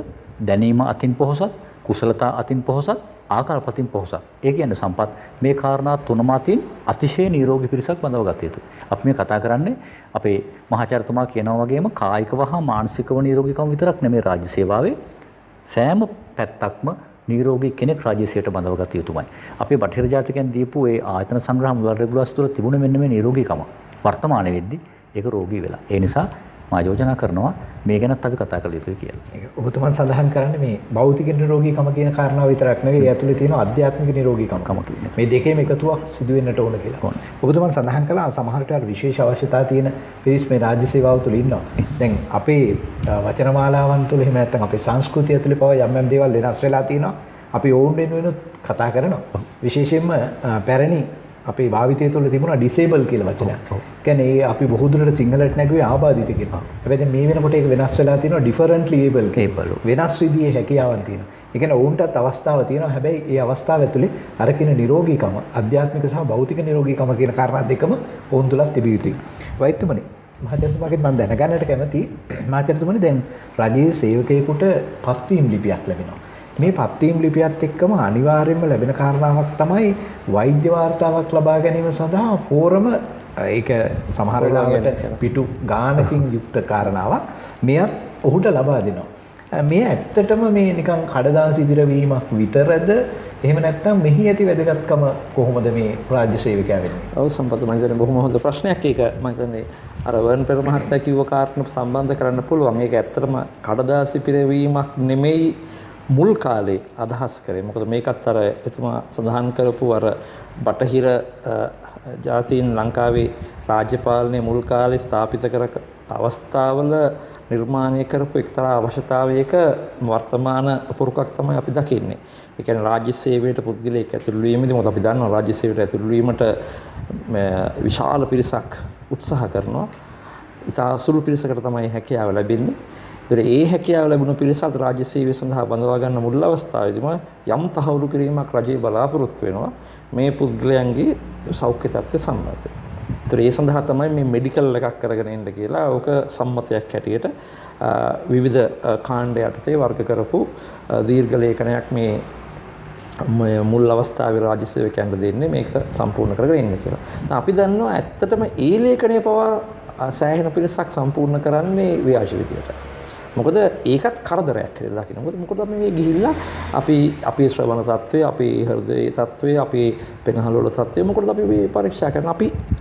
Speaker 2: දැනීම අතින් පොහොසත්, කුසලතා අතින් පොහොසත්, ආකල්ප අතින් පොහොසත්. ඒ කියන්නේ සම්පත් මේ කාරණා තුනම අතින් අතිශය නිරෝගී පිරිසක් බඳව ගත යුතුයි. අපි මේ කතා කරන්නේ අපේ මහාචාර්යතුමා කියනවා වගේම කායිකව හා මානසිකව නිරෝගීකම විතරක් නෙමෙයි රාජ්‍ය සේවාවේ සෑම පැත්තක්ම නිරෝගී කෙනෙක් රාජ්‍ය සේවයට බඳව ගත යුතුමයි. අපේ බටහිර ජාතිකයන් දීපු ඒ ආයතන සංග්‍රහ මුදල් රෙගුලාසි තුළ තිබුණ මෙන්න මේ නිරෝගීකම වර්තමානයේ වෙද්දී ඒක රෝගී වෙලා. ඒ නිසා මා යෝජනා කරනවා මේ ගැනත් අපි කතා කළ යුතුයි කියලා.
Speaker 1: ඒක ඔබතුමන් සඳහන් කරන්නේ මේ භෞතික නිරෝගීකම කියන කාරණාව විතරක් නෙවෙයි ඒ ඇතුලේ තියෙන ආධ්‍යාත්මික නිරෝගීකම කියන්නේ. මේ දෙකේම එකතුවක් සිදු වෙන්නට ඕන කියලා. ඔබතුමන් සඳහන් කළා සමහර විට විශේෂ අවශ්‍යතා තියෙන පිරිස් මේ රාජ්‍ය සේවාව තුළ ඉන්නවා. දැන් අපේ වචනමාලාවන් තුළ එහෙම නැත්නම් අපේ සංස්කෘතිය තුළ පව යම් යම් දේවල් වෙනස් වෙලා තියෙනවා. අපි ඕන් වෙනුවෙන් කතා කරනවා. විශේෂයෙන්ම පැරණි අපේ භාවිතය තුළ තිබුණා ඩිසේබල් කියලා වචනයක්. කියන්නේ අපි බොහෝ දුරට සිංහලට නැගුවේ ආබාධිත කියලා. හැබැයි මේ වෙනකොට ඒක වෙනස් වෙලා තියෙනවා ඩිෆරන්ට්ලි ඒබල් කියලා. වෙනස් විදිහේ හැකියාවක් තියෙනවා. ඒ කියන්නේ ඔවුන්ටත් අවස්ථාව තියෙනවා. හැබැයි ඒ අවස්ථාව ඇතුලේ අර කියන නිරෝගීකම, ආධ්‍යාත්මික සහ භෞතික නිරෝගීකම කියන කාරණා දෙකම ඔවුන් තුලත් තිබිය යුතුයි. වෛද්‍යතුමනි, මහජනතුමාගෙන් මම දැනගන්නට කැමතියි. මහජනතුමනි, දැන් රජයේ සේවකයෙකුට පත්වීම් ලිපියක් ලැබෙනවා. මේ පත්වීම් ලිපියත් එක්කම අනිවාර්යයෙන්ම ලැබෙන කාරණාවක් තමයි වෛද්‍ය වාර්තාවක් ලබා ගැනීම සඳහා පෝරම, ඒක සමහර වෙලාවට පිටු ගානකින් යුක්ත කාරණාවක්. මෙයත් ඔහුට ලබා දෙනවා. මේ ඇත්තටම මේ නිකන් කඩදාසි දිරවීමක් විතරද? එහෙම නැත්නම් මෙහි ඇති වැදගත්කම කොහොමද මේ රාජ්‍ය සේවකයා වෙන්නේ?
Speaker 3: ඔව් සම්පත්, මම හිතන්නේ බොහොම හොඳ ප්‍රශ්නයක්. ඒක මම හිතන්නේ අර වර්න් පෙර මහත්තයා කිව්ව කාරණාවට සම්බන්ධ කරන්න පුළුවන්. ඒක ඇත්තටම කඩදාසි පිරවීමක් නෙමෙයි මුල් කාලේ අදහස් කරේ. මොකද මේකත් අර එතුමා සඳහන් කරපු අර බටහිර ජාතීන් ලංකාවේ රාජ්‍ය පාලනයේ මුල් කාලේ ස්ථාපිත කර අවස්ථාවල නිර්මාණය කරපු එක්තරා අවශ්‍යතාවයක වර්තමාන පුරුකක් තමයි අපි දකින්නේ. ඒ කියන්නේ රාජ්‍ය සේවයට පුද්ගලයෙක් ඇතුළු වීමේදී මොකද අපි දන්නවා රාජ්‍ය සේවයට ඇතුළු වීමට විශාල පිරිසක් උත්සාහ කරනවා. ඉතා සුළු පිරිසකට තමයි හැකියාව ලැබෙන්නේ. ඒ හැකියාව ලැබුණු පිරිසත් රාජ්‍ය සේවය සඳහා බඳවා ගන්න මුල් අවස්ථාවේදීම යම් තහවුරු කිරීමක් රජය බලාපොරොත්තු වෙනවා මේ පුද්ගලයන්ගේ සෞඛ්‍ය තත්ත්වය සම්බන්ධයෙන්. ඒ සඳහා තමයි මේ මෙඩිකල් එකක් කරගෙන ඉන්න කියලා ඕක සම්මතයක් හැටියට විවිධ කාණ්ඩ යටතේ වර්ග කරපු දීර්ඝ ලේඛනයක් මේ මුල් අවස්ථාවේ රාජ්‍ය සේවකයන්ට දෙන්නේ මේක සම්පූර්ණ කරගෙන ඉන්න කියලා. අපි දන්නවා ඇත්තටම ඒ ලේඛනය පවා සෑහෙන පිරිසක් සම්පූර්ණ කරන්නේ ව්‍යාජ විදියට. මොකද ඒකත් කරදරයක් කියලා දකින්න. මොකද අපි මේ ගිහිල්ලා අපේ ශ්‍රවණ තත්ත්වය, අපේ හෘදයේ තත්ත්වය, අපේ පෙනහළ වල තත්ත්වය මොකටද අපි මේ පරීක්ෂා කරන?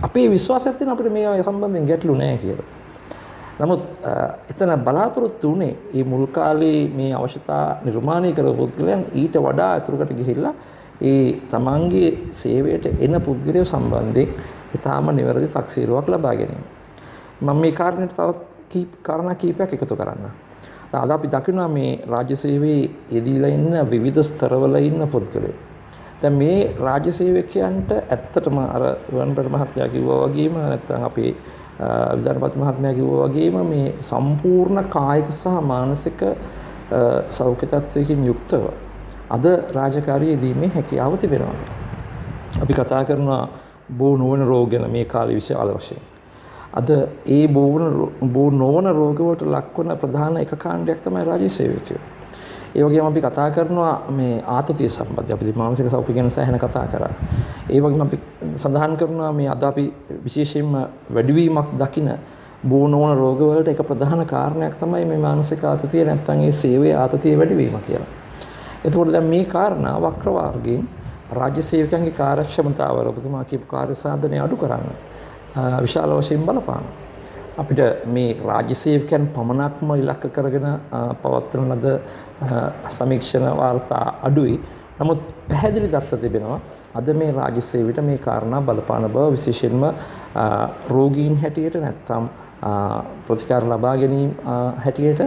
Speaker 3: අපේ විශ්වාසයක් තියෙන අපිට මේ සම්බන්ධයෙන් ගැටලු නැහැ කියලා. නමුත් එතන බලාපොරොත්තු වුණේ මේ මුල් කාලේ මේ අවශ්‍යතා නිර්මාණය කරපු පුද්ගලයන් ඊට වඩා අතුරකට ගිහිල්ලා ඒ තමන්ගේ සේවයට එන පුද්ගලයෝ සම්බන්ධයෙන් ඉතාම නිවැරදි තක්සේරුවක් ලබා ගැනීම. මම මේ කාරණේට තවත් කාරණා කීපයක් එකතු කරන්න. අද අපි දකිනවා මේ රාජ්‍ය සේවයේ යෙදීලා ඉන්න විවිධ ස්තරවල ඉන්න පුද්ගලයෝ. දැන් මේ රාජ්‍ය සේවකයන්ට ඇත්තටම අර වන්පර මහත්තයා කිව්වා වගේම නැත්නම් අපේ විධානපති මහත්මයා කිව්වා වගේම මේ සම්පූර්ණ කායික සහ මානසික සෞඛ්‍ය තත්ත්වයකින් යුක්තව අද රාජකාරියේදී හැකියාව තිබෙනවා. අපි කතා කරනවා බෝ නොවන රෝග ගැන මේ කාලේ විශාල වශයෙන්. අද ඒ බෝ නොවන රෝග වලට ලක්වන ප්‍රධාන එක කාණ්ඩයක් තමයි රාජ්‍ය සේවකයෝ. ඒ වගේම අපි කතා කරනවා මේ ආතතිය සම්බන්ධයෙන්. අපි මානසික සෞඛ්‍ය ගැන සෑහෙන කතා කරා. ඒ වගේම අපි සඳහන් කරනවා මේ අද අපි විශේෂයෙන්ම වැඩිවීමක් දකින බෝ නොවන රෝග වලට එක ප්‍රධාන කාරණයක් තමයි මේ මානසික ආතතිය නැත්නම් ඒ සේවයේ ආතතිය වැඩිවීම කියලා. එතකොට දැන් මේ කාරණා වක්‍ර වර්ගයෙන් රාජ්‍ය සේවකයන්ගේ කාර්යක්ෂමතාව ඔබතුමා කියපු කාර්ය සාධනය අඩු කරන්න විශාල වශයෙන් බලපාන. අපිට මේ රාජ්‍ය සේවකයන් පමණක්ම ඉලක්ක කරගෙන පවත්වන ලද සමීක්ෂණ වාර්තා අඩුයි. නමුත් පැහැදිලි දත්ත තිබෙනවා අද මේ රාජ්‍ය සේවයට මේ කාරණා බලපාන බව විශේෂයෙන්ම රෝගීන් හැටියට නැත්නම් ප්‍රතිකාර ලබා ගැනීම හැටියට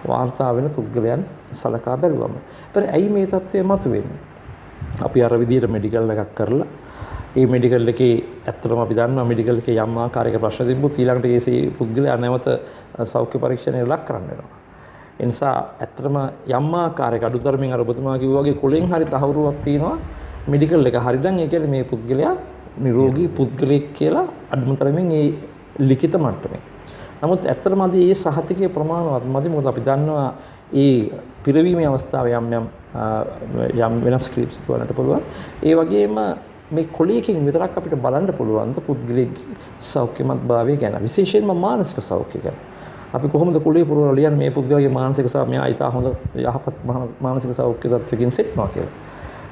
Speaker 3: වාර්තා වෙන පුද්ගලයන් සලකා බැලුවම. ඒතර ඇයි මේ තත්ත්වය මතුවෙන්නේ? අපි අර විදිහට මෙඩිකල් එකක් කරලා ඒ මෙඩිකල් එකේ ඇත්තටම අපි දන්නවා මෙඩිකල් එකේ යම් ආකාරයක ප්‍රශ්න තිබ්බොත් ඊළඟට ඒ පුද්ගලයා නැවත සෞඛ්‍ය පරීක්ෂණයට ලක් කරන්න වෙනවා. ඒ නිසා ඇත්තටම යම් ආකාරයක අඩුතරමින් අර ඔබතුමා කිව්වා වගේ කොලෙන් හරි තහවුරුවක් තියෙනවා මෙඩිකල් එක හරියටම ඒ කියන්නේ මේ පුද්ගලයා නිරෝගී පුද්ගලයෙක් කියලා අඩුතරමින් ඒ ලිඛිත මට්ටමේ. නමුත් ඇත්තටම අද මේ සහතිකයේ ප්‍රමාණවත් මදි. මොකද අපි දන්නවා ඒ පිරවීමේ අවස්ථාවේ යම් වෙනස් ක්‍රීප්ස් වලට පුළුවන්. ඒ වගේම මේ කොලයකින් විතරක් අපිට බලන්න පුළුවන් ද පුද්ගලයෙක්ගේ සෞඛ්‍යමත් භාවය ගැන, විශේෂයෙන්ම මානසික සෞඛ්‍ය ගැන. අපි කොහොමද කොලේ පුරවලා ලියන්නේ මේ පුද්ගලයාගේ මානසික සෞඛ්‍ය මෙයා ඊට හොඳ යහපත් මානසික සෞඛ්‍ය තත්ත්වයකින් සිටිනවා කියලා.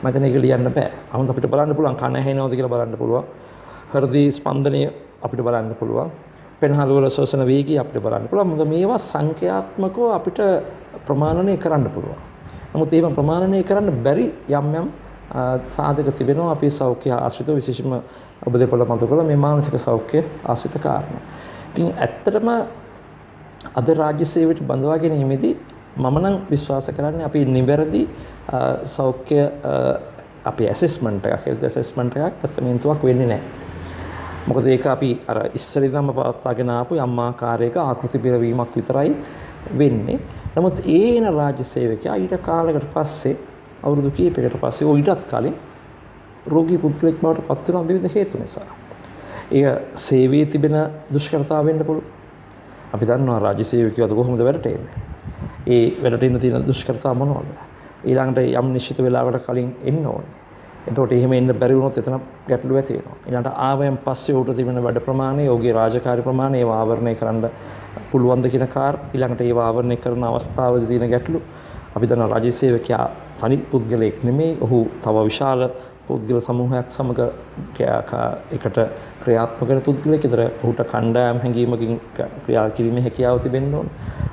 Speaker 3: මම හිතන්නේ ඒක ලියන්න බෑ. අමුත් අපිට බලන්න පුළුවන් කන ඇහෙනවද කියලා බලන්න පුළුවන්. හෘද ස්පන්දනය අපිට බලන්න පුළුවන්. පෙනහළ වල ශ්වසන වේගය අපිට බලන්න පුළුවන්. මොකද මේවා සංඛ්‍යාත්මකව අපිට ප්‍රමාණනය කරන්න පුළුවන්. නමුත් එහෙම ප්‍රමාණනය කරන්න බැරි යම් සාධක තිබෙනවා අපේ සෞඛ්‍ය ආශ්‍රිතව, විශේෂයෙන්ම ඔබ දෙපළ මත කළ මේ මානසික සෞඛ්‍ය ආශ්‍රිත කාරණා. ඉතින් ඇත්තටම අද රාජ්‍ය සේවයට බඳවා ගැනීමේදී මම නම් විශ්වාස කරන්නේ අපි නිවැරදි සෞඛ්‍ය අපේ ඇසෙස්මන්ට් එකක්, හෙල්ත් ඇසෙස්මන්ට් එකක් තස්තමේන්තුවක් වෙන්නේ නැහැ. මොකද ඒක අපි අර ඉස්සරින්ම පවත්වාගෙන ආපු යම් ආකාරයක ආකෘති පිරවීමක් විතරයි වෙන්නේ. නමුත් ඒන රාජ්‍ය සේවකයා ඊට කාලයකට පස්සේ අවුරුදු කිහිපයකට පස්සේ ඊටත් කලින් රෝගී පුද්ගලෙක් බවට පත් වෙන විවිධ හේතු නිසා. ඒ සේවයේ තිබෙන දුෂ්කරතාව වෙන්න පුළුවන්. අපි දන්නවා රාජ්‍ය සේවකයෝද කොහොමද වැඩට එන්නේ. ඒ වැඩට එන්න තියෙන දුෂ්කරතා මොනවද? ඊළඟට යම් නිශ්චිත වෙලාවකට කලින් එන්න ඕනේ. එතකොට එහෙම එන්න බැරි වුණොත් එතන ගැටලු ඇති වෙනවා. ඊළඟට ආවයන් පස්සේ උට තිබෙන වැඩ ප්‍රමාණය, ඔහුගේ රාජකාරී ප්‍රමාණය ඒව ආවරණය කරන්න පුළුවන්ද කියන කාර්, ඊළඟට ඒව ආවරණය කරන අවස්ථාවේදී තියෙන ගැටලු. අපි දන්නවා රාජ්‍ය සේවකයා තනි පුද්ගලයෙක් නෙමෙයි. ඔහු තව විශාල පුද්ගල සමූහයක් සමග එකට ක්‍රියාත්මක වෙන පුද්ගලයෙක්. ඒතර ඔහුට කණ්ඩායම් හැඟීමකින් ක්‍රියා කිරීමේ හැකියාව තිබෙන්න ඕන.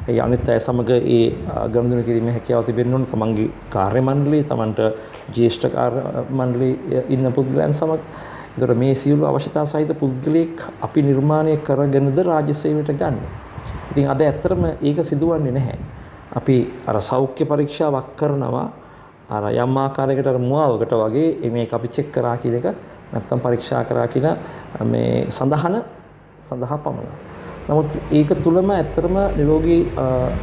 Speaker 3: ඒ අනිත් අය සමග ඒ ගනුදෙනු කිරීමේ හැකියාව තිබෙන්න ඕන. තමන්ගේ කාර්ය මණ්ඩලය, තමන්ට ජ්‍යෙෂ්ඨ කාර්ය මණ්ඩලයේ ඉන්න පුද්ගලයන් සමග. ඒතර මේ සියලු අවශ්‍යතා සහිත පුද්ගලයෙක් අපි නිර්මාණය කරගෙනද රාජ්‍ය සේවයට ගන්න. ඉතින් අද ඇත්තටම ඒක සිදුවන්නේ නැහැ. අපි අර සෞඛ්‍ය පරීක්ෂාවක් කරනවා අර යම් ආකාරයකට අර මුවාවකට වගේ මේක අපි චෙක් කරා කියන එක නැත්තම් පරීක්ෂා කරා කියන මේ සඳහා පමණයි. නමුත් ඒක තුලම ඇත්තටම නිරෝගී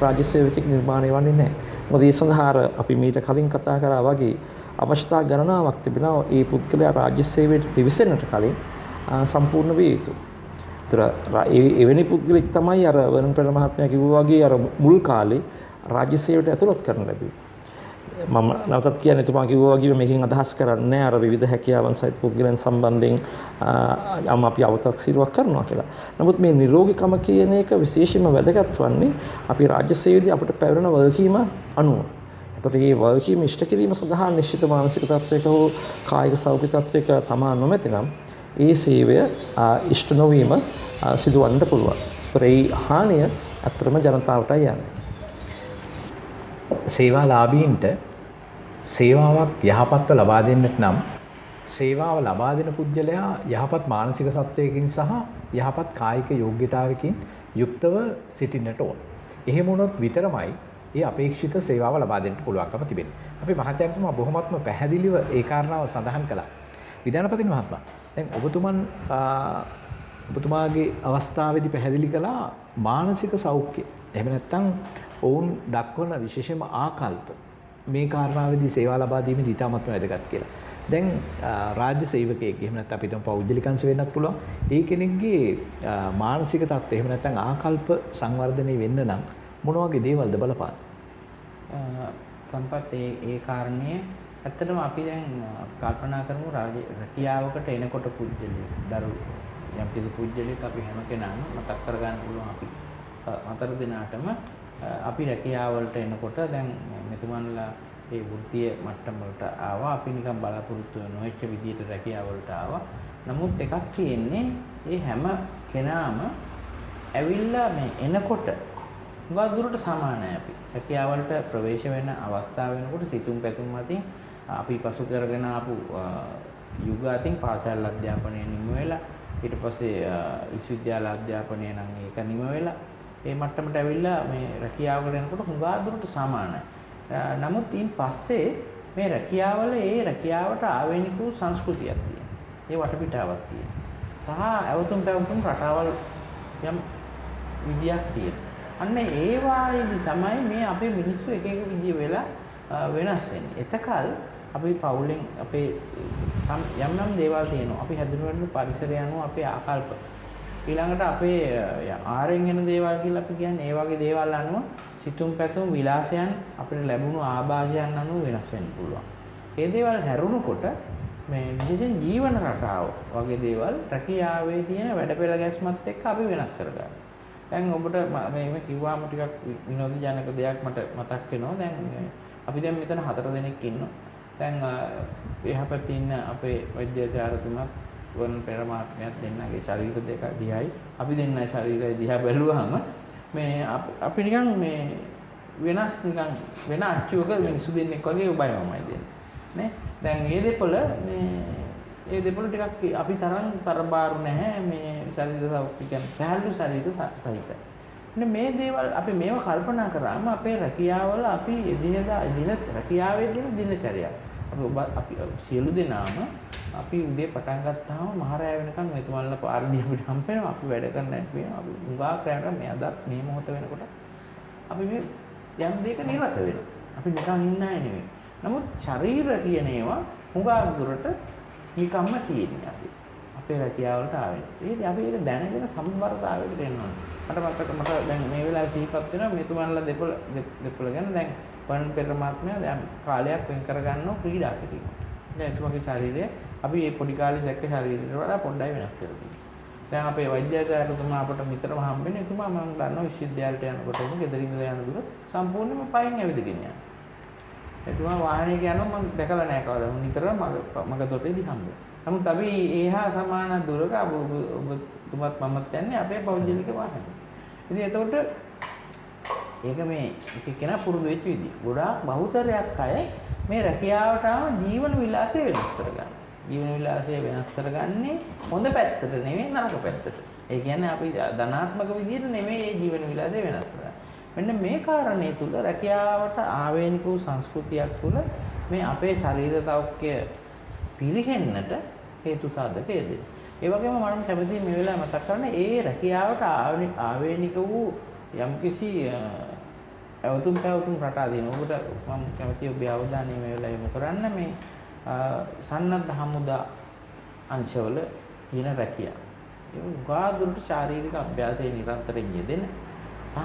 Speaker 3: රාජ්‍ය සේවකෙක් නිර්මාණය වෙන්නේ නැහැ. මොකද ඒ සඳහා අර අපි මීට කලින් කතා කරා වගේ අවශ්‍යතා ගණනාවක් තිබෙනවා. ඒ පුද්ගලයා රාජ්‍ය සේවයට පිවිසෙන්නට කලින් සම්පූර්ණ විය යුතුයි. ඒතර එවැනි පුද්ගලෙක් තමයි අර වරුණ පෙර මහත්මයා කිව්වා වගේ අර මුල් කාලේ රාජ්‍ය සේවයට ඇතුළත් කරන්න ලැබුවේ. මම නැවතත් කියන්නේ එතුමා කිව්වා වගේ මේකෙන් අදහස් කරන්නේ අර විවිධ හැකියාවන් සහිත පුද්ගලයන් සම්බන්ධයෙන් යම් අපි අව탁සිරුවක් කරනවා කියලා. නමුත් මේ නිරෝගීකම කියන එක විශේෂයෙන්ම වැදගත් වන්නේ අපි රාජ්‍ය සේවයේදී අපිට පැවරෙන වගකීම අනුව. ඒකට මේ වගකීම ඉෂ්ට කිරීම සඳහා නිශ්චිත මානසික තත්ත්වයක හෝ කායික සෞඛ්‍ය තත්ත්වයක තමා නොමැති නම් ඒ සේවය ඉෂ්ට නොවීම සිදුවන්න පුළුවන්. ඒතර ඒ හානිය අත්‍තරම ජනතාවටයි යන්නේ.
Speaker 1: සේවාලාභීන්ට සේවාවක් යහපත්ව ලබා දෙන්නට නම් සේවාව ලබා දෙන පුද්ගලයා යහපත් මානසික සත්වයකින් සහ යහපත් කායික යෝග්‍යතාවයකින් යුක්තව සිටින්නට ඕන. එහෙම වුණොත් විතරමයි ඒ අපේක්ෂිත සේවාව ලබා දෙන්නට පුළුවන්කම තිබෙන්නේ. අපි මහත්යතුමා බොහොමත්ම පැහැදිලිව ඒ කාරණාව සඳහන් කළා. විධානපති මහත්මයා දැන් ඔබතුමාගේ අවස්ථාවේදී පැහැදිලි කළා මානසික සෞඛ්‍ය. එහෙම නැත්නම් ඔවුන් දක්වන විශේෂම ආකල්ප මේ කාරණාවේදී සේවා ලබා දීමේදී ඉතාමත්ම වැදගත් කියලා. දැන් රාජ්‍ය සේවකයෙක් එහෙම නැත්නම් අපි හිතමු පෞද්ගලික අංශ වෙන්නත් පුළුවන්. ඒ කෙනෙක්ගේ මානසික තත්ත්වය එහෙම නැත්නම් ආකල්ප සංවර්ධනය වෙන්න නම් මොන වගේ දේවල්ද බලපාන්නේ?
Speaker 4: සම්පත් ඒ කාරණේ ඇත්තටම අපි දැන් කල්පනා කරමු රැකියාවකට එනකොට යම් කිසි පුද්ගලෙක් අපි හැම කෙනාම මතක් කරගන්න පුළුවන් අපි හතර දිනාටම අපි රැකියාවලට එනකොට දැන් මෙතුමන්ලා ඒ වෘත්තීය මට්ටම වලට ආවා. අපි නිකන් බලාපොරොත්තු නොවෙච්ච විදියට රැකියාවලට ආවා. නමුත් එකක් තියෙන්නේ ඒ හැම කෙනාම ඇවිල්ලා මේ එනකොට හුඟක් දුරට සමානයි අපි. රැකියාවලට ප්‍රවේශ වෙන අවස්ථාව වෙනකොට සිතුම් පැතුම් මතින් අපි පසු කරගෙන ආපු යුග අතින් පාසල් අධ්‍යාපනය නිම වෙලා ඊට පස්සේ විශ්වවිද්‍යාල අධ්‍යාපනය නම් ඒක නිම වෙලා ඒ මට්ටමට ඇවිල්ලා මේ රැකියාවකට එනකොට හුඟක් දුරට සමානයි. නමුත් ඊන් පස්සේ මේ රැකියාවට ආවේනික වූ සංස්කෘතියක් තියෙනවා. ඒ වටපිටාවක් තියෙනවා. සහ ඇවතුම් පැවතුම් රටාවල් යම් විදියක් තියෙනවා. අන්න ඒ වායිදි තමයි මේ අපේ මිනිස්සු එක විදිය වෙලා වෙනස් වෙන්නේ. එතකල් අපි පවුලෙන් අපේ යම් දේවල් තියෙනවා. අපි හැදුණු පරිසරය අනුව අපේ ආකල්ප ඊළඟට අපේ ආරෙන් එන දේවල් කියලා අපි කියන්නේ ඒ වගේ දේවල් අනුව සිතුම් පැතුම් විලාසයන් අපිට ලැබුණු ආభాෂයන් අනුව වෙනස් වෙන්න පුළුවන්. ඒ දේවල් හැරුණකොට මේ විශේෂයෙන් ජීවන රටාව වගේ දේවල් රැකියාවේ තියෙන වැඩපෙළ ගැස්මත් එක්ක අපි වෙනස් කරගන්නවා. දැන් ඔබට මේ කිව්වාම ටිකක් විනෝදජනක දෙයක් මට මතක් වෙනවා. දැන් අපි දැන් මෙතන 4 දෙනෙක් ඉන්නවා. දැන් එහා පැත්තේ ඉන්න අපේ වෛද්‍යාචාර්යතුමත් වරුණ පෙර මහත්මයාත් දෙන්නගේ ශරීර දෙක දිහායි අපි දෙන්නයි ශරීරය දිහා බැලුවාම මේ අපි නිකන් මේ වෙනස් නිකන් වෙන අච්චුවක මිනිස්සු දෙන්නෙක් වගේ ඔබයිමමයි දෙන්නේ නේ. දැන් මේ දෙපොළ ටිකක් අපි තරම් තරබාරු නැහැ මේ ශරීර සෞඛ්‍ය කියන්නේ සහැල්ලු ශරීර සහිත. මේ දේවල් අපි මේව කල්පනා කරාම අපේ රැකියාවල අපි එදිනෙදා රැකියාවේ දිනචරියාව අපි සියලු දෙනාම අපි උදේ පටන් ගත්තාම මහරෑ වෙනකන් මෙතුමන්ලා පාරදී අපිට හම්බ වෙනවා. අපි වැඩ කරන්න නැත්නම් අපි උඟා කරාට මේ අදත් මේ මොහොත වෙනකොට අපි මේ යම් දෙයක නිරත වෙනවා. අපි නිකන් ඉන්න අය නෙවෙයි. නමුත් ශරීර කියන ඒවා හුඟක් දුරට නිකම්ම තියෙන්නේ අපි. අපේ රැකියාවලට ආවේ. ඒකදී අපි ඒක දැනගෙන සම්බරතාවයකට එන්න ඕනේ. මට දැන් මේ වෙලාවේ සිහිපත් වෙනවා මෙතුමන්ලා දෙපළ ගැන දැන් වර්ණ පෙර මාත්මයා දැන් කාලයක් වෙන් කරගන්නවා ක්‍රීඩා කිරීම. දැන් එතුමාගේ ශරීරය අපි මේ පොඩි කාලේ දැක්ක ශරීරයට වඩා පොඩ්ඩයි වෙනස් කරලා තියෙනවා. දැන් අපේ වෛද්‍යකාරතුමා අපට නිතරම හම්බෙන්නේ එතුමා මම දන්නවා විශ්වවිද්‍යාලයට යනකොට ගෙදරින් යන දුර සම්පූර්ණයෙන්ම පයින් ඇවිදගෙන යනවා. එතුමා වාහනයක යනවා මම දැකලා නැහැ කවදාවත්. නිතරම මග තොටේදී හම්බෙනවා. නමුත් අපි ඒහා සමාන දුරක ඔබතුමත් මමත් යන්නේ අපේ පෞද්ගලික වාහනේ. ඉතින් එතකොට ඒක මේ එක කෙනා පුරුදු වෙච්ච විදිය. ගොඩාක් බහුතරයක් අය මේ රැකියාවට ආව ජීවන විලාසය වෙනස් කරගන්න. ජීවන විලාසය වෙනස් කරගන්නේ හොඳ පැත්තට නෙවෙයි නරක පැත්තට. ඒ කියන්නේ අපි ධනාත්මක විදියට නෙමෙයි මේ ජීවන විලාසය වෙනස් කරන්නේ. මෙන්න මේ කාරණේ තුල රැකියාවට ආවේනික වූ සංස්කෘතියක් තුල මේ අපේ ශරීර සෞඛ්‍ය පිරිහෙන්නට හේතු සාධක යෙදෙන. ඒ වගේම මම කැමතියි මේ වෙලාවේ මතක් කරන්න ඒ රැකියාවට ආවේනික වූ යම්කිසි අවතුම් පැවතුම් රටා දින. ඔබට මම කැමතියි ඔබේ අවධානය මේ වෙලාවේ යොමු කරන්න මේ සන්නද්ධ හමුදා අංශවල තියෙන රැකියාව. ඒ උගාදුරට ශාරීරික අභ්‍යාසයේ නිරන්තරයෙන් යෙදෙන සහ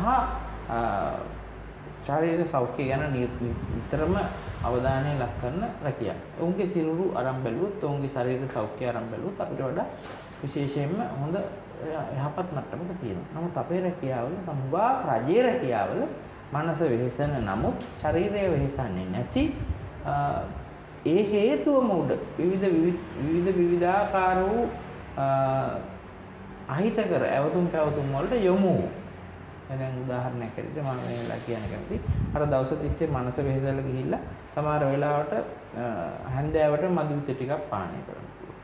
Speaker 4: ශාරීරික සෞඛ්‍ය ගැන නිතරම අවධානය ලක් කරන රැකියාව. ඔවුන්ගේ සිරුරු අරන් බැලුවොත් ඔවුන්ගේ ශාරීරික සෞඛ්‍ය අරන් බැලුවොත් අපිට වඩා විශේෂයෙන්ම හොඳ යහපත් මට්ටමක තියෙනවා. නමුත් අපේ රැකියාවල සම්බා රජයේ රැකියාවල මනස වෙහෙසන නමුත් ශරීරය වෙහෙසන්නේ නැති ඒ හේතුවම උඩ විවිධාකාර වූ අහිතකර ඇවතුම් පැවතුම් වලට යොමු. දැන් උදාහරණයක් ඇරෙද්ද මම මේ වෙලාව කියන්න කැමතියි. අර දවස් 30 මනස වෙහෙසලා ගිහිල්ලා සමහර වෙලාවට හැන්දෑවට මදුවිත ටිකක් පානය කරනවා.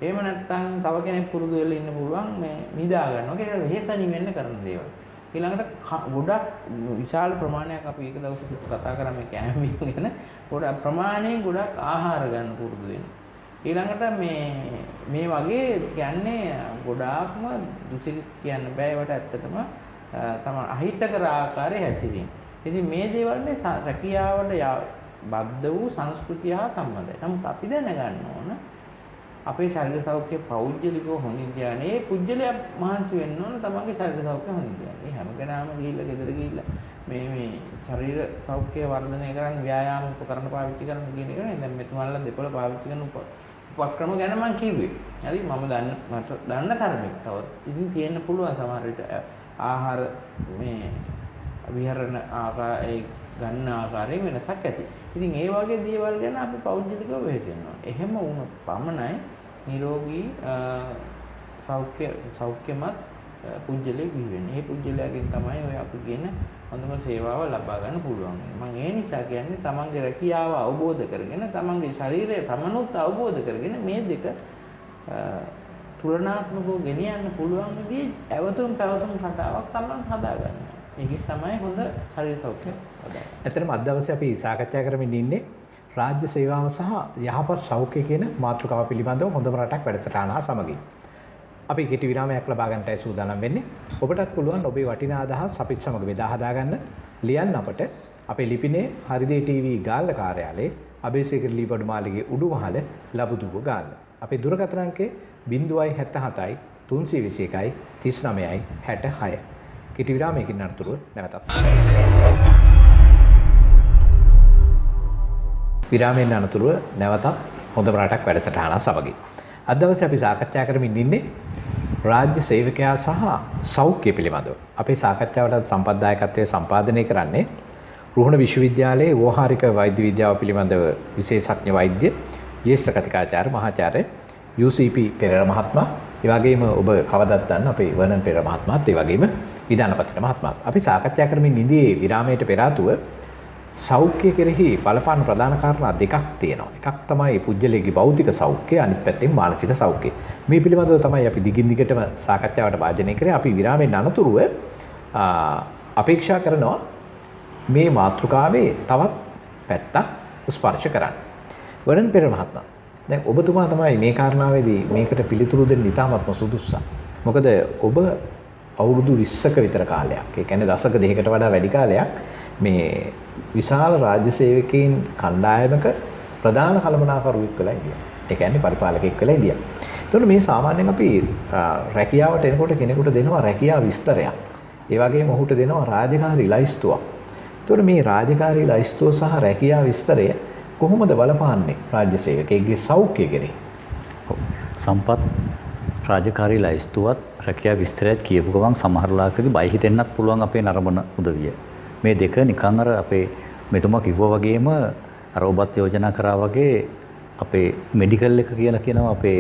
Speaker 4: එහෙම නැත්නම් තව කෙනෙක් පුරුදු වෙලා ඉන්න පුළුවන් මේ නිදා ගන්නවා. ඒක වෙහෙසනින් වෙන්න කරන දේවල්. ඊළඟට ගොඩක් විශාල ප්‍රමාණයක් අපි එක දවසක කතා කරා මේ කෑම බීම ගැන. ගොඩක් ප්‍රමාණයෙන් ගොඩක් ආහාර ගන්න පුරුදු වෙනවා. ඊළඟට මේ වගේ කියන්නේ ගොඩාක්ම දුසිත කියන්න බෑ ඒවට ඇත්තටම තමයි අහිතකර ආකාරයේ හැසිරීම. ඉතින් මේ දේවල් මේ රැකියාවට බද්ධ වූ සංස්කෘතිය හා සම්බන්ධයි. නමුත් අපි දැනගන්න ඕන අපේ ශරීර සෞඛ්‍ය පෞද්ගලිකව හොඳින් තියානේ පුජ්‍යලයා මහන්සි වෙන්න ඕන තමන්ගේ ශරීර සෞඛ්‍ය හොඳින් තියානේ. හැම කෙනාම ගිහිල්ලා ගෙදර ගිහිල්ලා මේ ශරීර සෞඛ්‍ය වර්ධනය කරන්න ව්‍යායාම උපකරණ පාවිච්චි කරන්න කියන එක නේ. දැන් මෙතුමාලා දෙපළ පාවිච්චි කරන උපක්‍රම ගැන මම කිව්වේ. හරි මට දන්න තරමේ තව ඉතින් තියෙන්න පුළුවන් සමහර විට ආහාර මේ විහරණ ආකාරයේ ගන්න ආකාරයෙන් වෙනසක් ඇති. ඉතින් ඒ වගේ දේවල් ගැන අපි පෞද්ගලිකව වෙහෙසෙනවා. එහෙම වුණොත් පමණයි නිරෝගී සෞඛ්‍යමත් පුජ්‍යලෙක් වෙන්නේ. මේ පුජ්‍යලයාගෙන් තමයි ඔය අපි කියන හොඳම සේවාව ලබා ගන්න පුළුවන්. මම ඒ නිසා කියන්නේ තමන්ගේ රැකියාව අවබෝධ කරගෙන තමන්ගේ ශරීරය තමනුත් අවබෝධ කරගෙන මේ දෙක තුලනාත්මකව ගෙනියන්න පුළුවන් විදිහේ ඇවතුම් පැවතුම් රටාවක් තමන් හදාගන්න. ඒක තමයි හොඳ ශරීර සෞඛ්‍ය හදාගන්න.
Speaker 1: ඇත්තටම අද දවසේ අපි සාකච්ඡා කරමින් ඉන්නේ රාජ්‍ය සේවාව සහ යහපත් සෞඛ්‍ය කියන මාතෘකාව පිළිබඳව හොඳම රටක් වැඩසටහන සමගින්. අපි කෙටි විරාමයක් ලබා ගන්නටයි සූදානම් වෙන්නේ. ඔබටත් පුළුවන් ඔබේ වටිනා අදහස් අපිත් සමග බෙදා හදා ගන්න ලියන්න අපට අපේ ලිපිනේ හරිදේ ටීවී ගාල්ල කාර්යාලයේ අබේසේකර ලීබඩු මාලිගේ උඩුමහල ලබුදුව ගාල්ල. අපේ දුරකථන අංකය 077යි 321යි 39යි 66. කෙටි විරාමයකින් අනතුරුව නැවතත් විරාමයෙන් අනතුරුව නැවතත් හොඳම රටක් වැඩසටහන සමගින්. අද දවසේ අපි සාකච්ඡා කරමින් ඉන්නේ රාජ්‍ය සේවකයා සහ සෞඛ්‍ය පිළිබඳව. අපේ සාකච්ඡාවට සම්පත්දායකත්වයේ සම්පාදනය කරන්නේ රුහුණ විශ්වවිද්‍යාලයේ ව්‍යවහාරික වෛද්‍ය විද්‍යාව පිළිබඳව විශේෂඥ වෛද්‍ය ජ්‍යෙෂ්ඨ කතිකාචාර්ය මහාචාර්ය UCP පෙරේර මහත්මයා. ඒ වගේම ඔබ කවදත් දන්න අපේ වර්ණන් පෙරේර මහත්මයාත් ඒ වගේම විධානපති මහත්මයාත්. අපි සාකච්ඡා කරමින් ඉඳී විරාමයට පෙර ආතුව සෞඛ්‍ය කෙරෙහි බලපාන ප්‍රධාන කාරණා දෙකක් තියෙනවා. එකක් තමයි පුජ්‍යලයේ භෞතික සෞඛ්‍ය, අනිත් පැත්තෙන් මානසික සෞඛ්‍ය. මේ පිළිබඳව තමයි අපි දිගින් දිගටම සාකච්ඡාවට වාජනය කරේ. අපි විරාමයෙන් අනතුරුව අපේක්ෂා කරනවා මේ මාතෘකාවේ තවත් පැත්තක් ස්පර්ශ කරන්න. වර්ණන් පෙරේර මහත්මයා, දැන් ඔබතුමා තමයි මේ කාරණාවේදී මේකට පිළිතුරු දෙන්න ඉතාමත්ම සුදුස්සා. මොකද ඔබ අවුරුදු 20ක විතර කාලයක්. ඒ කියන්නේ දශක දෙකකට වඩා වැඩි කාලයක් මේ විශාල රාජ්‍ය සේවකයන් කණ්ඩායමක ප්‍රධාන කළමනාකරුවෙක් වෙලා ඉඳියා. ඒ කියන්නේ පරිපාලකයෙක් වෙලා ඉඳියා. එතකොට මේ සාමාන්‍යයෙන් අපි රැකියාවට එනකොට කෙනෙකුට දෙනවා රැකියාව විස්තරයක්. ඒ වගේම ඔහුට දෙනවා රාජකාරී ලයිස්තුවක්. එතකොට මේ රාජකාරී ලයිස්තුව සහ රැකියාව විස්තරය කොහොමද බලපාන්නේ රාජ්‍ය සේවකයෙක්ගේ සෞඛ්‍ය කෙරේ?
Speaker 2: සම්පත් රාජකාරී ලයිස්තුවත් රැකියාව විස්තරයත් කියපු ගමන් සමහර ලාකදී බය හිතෙන්නත් පුළුවන් අපේ නරඹන උදවිය. මේ දෙක නිකන් අර අපේ මෙතුමා කිව්වා වගේම අර ඔබත් යෝජනා කරා වගේ අපේ මෙඩිකල් එක කියලා කියනවා අපේ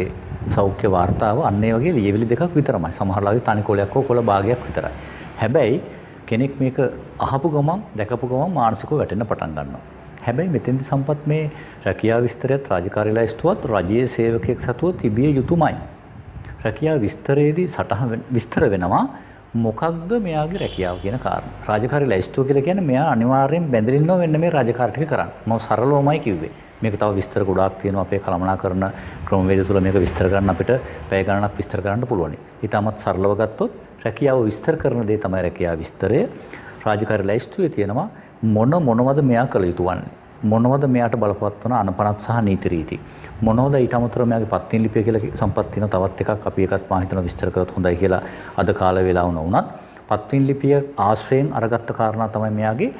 Speaker 2: සෞඛ්‍ය වාර්තාව අන්න ඒ වගේ ලියවිලි දෙකක් විතරමයි. සමහර ලාකදී තනි කොලයක් හෝ කොළ භාගයක් විතරයි. හැබැයි කෙනෙක් මේක අහපු ගමන් දැකපු ගමන් මානසිකව වැටෙන්න පටන් ගන්නවා. හැබැයි මෙතෙන්දි සම්පත් මේ රැකියාව විස්තරයත් රාජකාරී ලයිස්තුවත් රජයේ සේවකයෙක් සතුව තිබිය යුතුමයි. රැකියාව විස්තරයේදී සටහන් විස්තර වෙනවා මොකක්ද මෙයාගේ රැකියාව කියන කාරණා. රාජකාරී ලයිස්තුව කියලා කියන්නේ මෙයා අනිවාර්යෙන් බැඳලා ඉන්නවා මෙන්න මේ රාජකාරී ටික කරන්න. මම සරලවමයි කිව්වේ. මේක තව විස්තර ගොඩාක් තියෙනවා අපේ කළමනාකරන ක්‍රමවේද තුළ මේක විස්තර කරන්න අපිට පැය ගණනක් විස්තර කරන්න පුළුවන්. ඊටමත් සරලව ගත්තොත් රැකියාව විස්තර කරන දේ තමයි රැකියාව විස්තරය. රාජකාරී ලයිස්තුවේ තියෙනවා මොනවද මෙයා කළ යුතු වන්නේ. මොනවද මෙයාට බලපවත් වන අනපනත් සහ නීති රීති. මොනවද ඊට අමතරව මෙයාගේ පත්තින් ලිපිය කියලා සම්පත් තියෙන තවත් එකක් අපි ඒකත් මා හිතනවා විස්තර කරොත් හොඳයි කියලා අද කාල වේලාව වුණත් පත්තින් ලිපිය ආශ්‍රයෙන් අරගත්ත කාරණා තමයි මෙයාගේ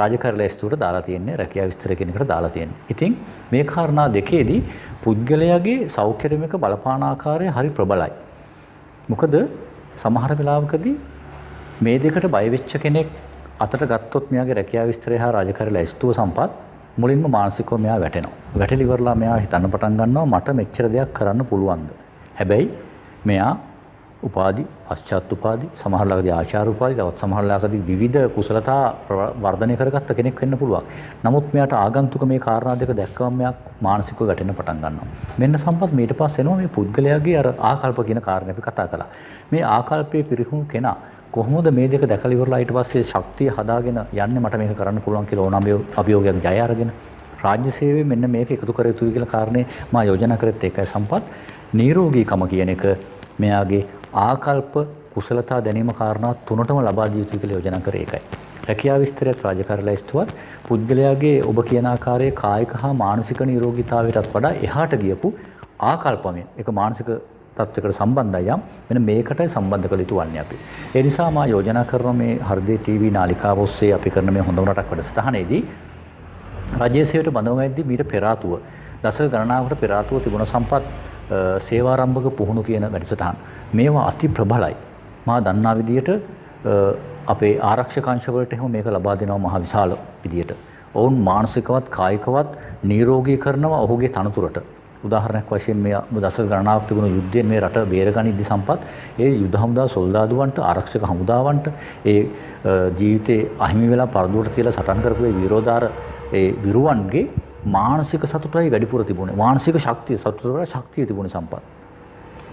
Speaker 2: රාජකාරී ලයිස්තුවට දාලා තියෙන්නේ රැකියාව විස්තර කියන එකට දාලා තියෙන්නේ. ඉතින් මේ කාරණා දෙකේදී පුද්ගලයාගේ සෞඛ්‍යරමක බලපාන ආකාරය හරි ප්‍රබලයි. මොකද සමහර වෙලාවකදී මේ දෙකට බය වෙච්ච කෙනෙක් අතට ගත්තොත් මෙයාගේ රැකියාව විස්තරය හා රාජකාරී ලයිස්තුව සම්පත් මුලින්ම මානසිකව මෙයා වැටෙනවා. වැටලි ඉවරලා මෙයා හිතන්න පටන් ගන්නවා මට මෙච්චර දෙයක් කරන්න පුළුවන්ද? හැබැයි මෙයා උපාධි, පශ්චාත් උපාධි, සමහර ලාකදී ආචාර උපාධි, තවත් සමහර ලාකදී විවිධ කුසලතා වර්ධනය කරගත්ත කෙනෙක් වෙන්න පුළුවන්. නමුත් මෙයාට ආගන්තුක මේ කාරණා දෙක දැක්කම මෙයා මානසිකව වැටෙන්න පටන් ගන්නවා. මෙන්න සම්පත් ඊට පස්සේ එනවා මේ පුද්ගලයාගේ අර ආකල්ප කියන කාරණේ අපි කතා කළා. මේ ආකල්පයේ පිරිහුණු කෙනා කොහොමද මේ දෙක දැකලා ඉවරලා ඊට පස්සේ ශක්තිය හදාගෙන යන්නේ මට මේක කරන්න පුළුවන් කියලා ඕනම අභියෝගයක් ජය අරගෙන රාජ්‍ය සේවයේ මෙන්න මේක එකතු කර යුතුයි කියලා කාරණේ මා යෝජනා කරත් ඒකයි සම්පත්. නිරෝගීකම කියන එක මෙයාගේ ආකල්ප කුසලතා දැනීම කාරණා තුනටම ලබා දිය යුතුයි කියලා යෝජනා කරේ ඒකයි. රැකියාව විස්තරයත් රාජකාරී ලයිස්තුවත් පුද්ගලයාගේ ඔබ කියන ආකාරයේ කායික හා මානසික නිරෝගීතාවයටත් වඩා එහාට ගියපු ආකල්පමය ඒක මානසික තත්ත්වයකට සම්බන්ධයි යම් මෙන්න මේකටයි සම්බන්ධ කළ යුතු වන්නේ අපි. ඒ නිසා මා යෝජනා කරන මේ හෘදේ ටීවී නාලිකාව ඔස්සේ අපි කරන මේ හොඳම රටක් වැඩසටහනේදී රජයේ සේවයට බඳවගද්දී මීට පෙර ආතුව දශක ගණනාවකට පෙර ආතුව තිබුණ සම්පත් සේවාරම්භක පුහුණු කියන වැඩසටහන්. මේවා අති ප්‍රබලයි. මා දන්නා විදියට අපේ ආරක්ෂක අංශවලට එහෙම මේක ලබා දෙනවා මහ විශාල විදියට. ඔවුන් මානසිකවත් කායිකවත් නිරෝගී කරනවා ඔහුගේ තනතුරට. උදාහරණයක් වශයෙන් මේ දශක ගණනාවක් තිබුණු යුද්ධයෙන් මේ රට බේරගනිද්දී සම්පත් ඒ යුද හමුදා සොල්දාදුවන්ට ආරක්ෂක හමුදාවන්ට ඒ ජීවිතේ අහිමි වෙලා පරදුවට තියලා සටන් කරපු ඒ විරෝධාර ඒ විරුවන්ගේ මානසික සතුටයි වැඩිපුර තිබුණේ. මානසික ශක්තිය සතුටට වඩා ශක්තිය තිබුණේ සම්පත්.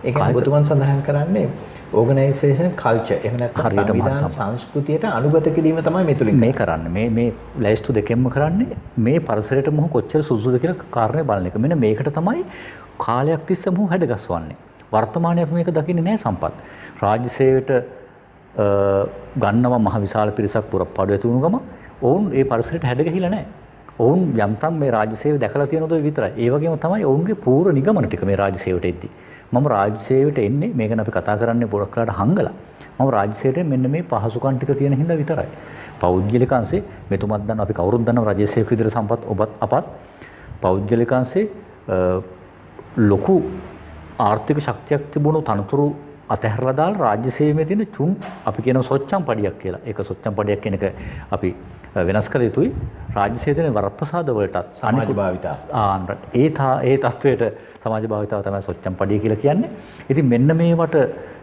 Speaker 1: ඒක ඔබතුමන් සඳහන් කරන්නේ ඕගනයිසේෂන් කල්චර් එහෙම නැත්නම් සංවිධාන සංස්කෘතියට අනුගත කිරීම තමයි මේ තුලින්
Speaker 2: මේ කරන්නේ. මේ ලයිස්තු දෙකෙන්ම කරන්නේ මේ පරිසරයට මොහු කොච්චර සුදුසුද කියලා කාරණේ බලන එක. මෙන්න මේකට තමයි කාලයක් තිස්සේ මොහු හැඩගස්වන්නේ. වර්තමානයේ අපි මේක දකින්නේ නැහැ සම්පත්. රාජ්‍ය සේවයට ගන්නවා මහ විශාල පිරිසක් පුරප්පාඩු ඇති වුණු ගම ඔවුන් ඒ පරිසරයට හැඩගැහිලා නැහැ. ඔවුන් යම්තම් මේ රාජ්‍ය සේවය දැකලා තියෙනවද විතරයි. ඒ වගේම තමයි ඔවුන්ගේ පූර්ව නිගමන ටික මේ රාජ්‍ය සේවයට එද්දී. මම රාජ්‍ය සේවයට එන්නේ මේක අපි කතා කරන්නේ පොරක් කාට හංගලා. මම රාජ්‍ය සේවයට මෙන්න මේ පහසුකම් ටික තියෙන හින්දා විතරයි. පෞද්ගලික අංශේ මෙතුමත් දන්නවා අපි කවුරුත් දන්නවා රාජ්‍ය සේවක විදිහට සම්පත් ඔබත් අපත් පෞද්ගලික අංශේ ලොකු ආර්ථික ශක්තියක් තිබුණු තනතුරු අතහැරලා දාලා රාජ්‍ය සේවයේ තියෙන චුන් අපි කියනවා සොච්චම් පඩියක් කියලා. ඒක සොච්චම් පඩියක් කියන එක අපි වෙනස් කළ යුතුයි. රාජ්‍ය සේවයේ වරප්‍රසාද වලටත්
Speaker 1: සමාජ භාවිතා
Speaker 2: ඒ තත්වයට සමාජ භාවිතාව තමයි සොච්චම් පඩිය කියලා කියන්නේ. ඉතින් මෙන්න මේවට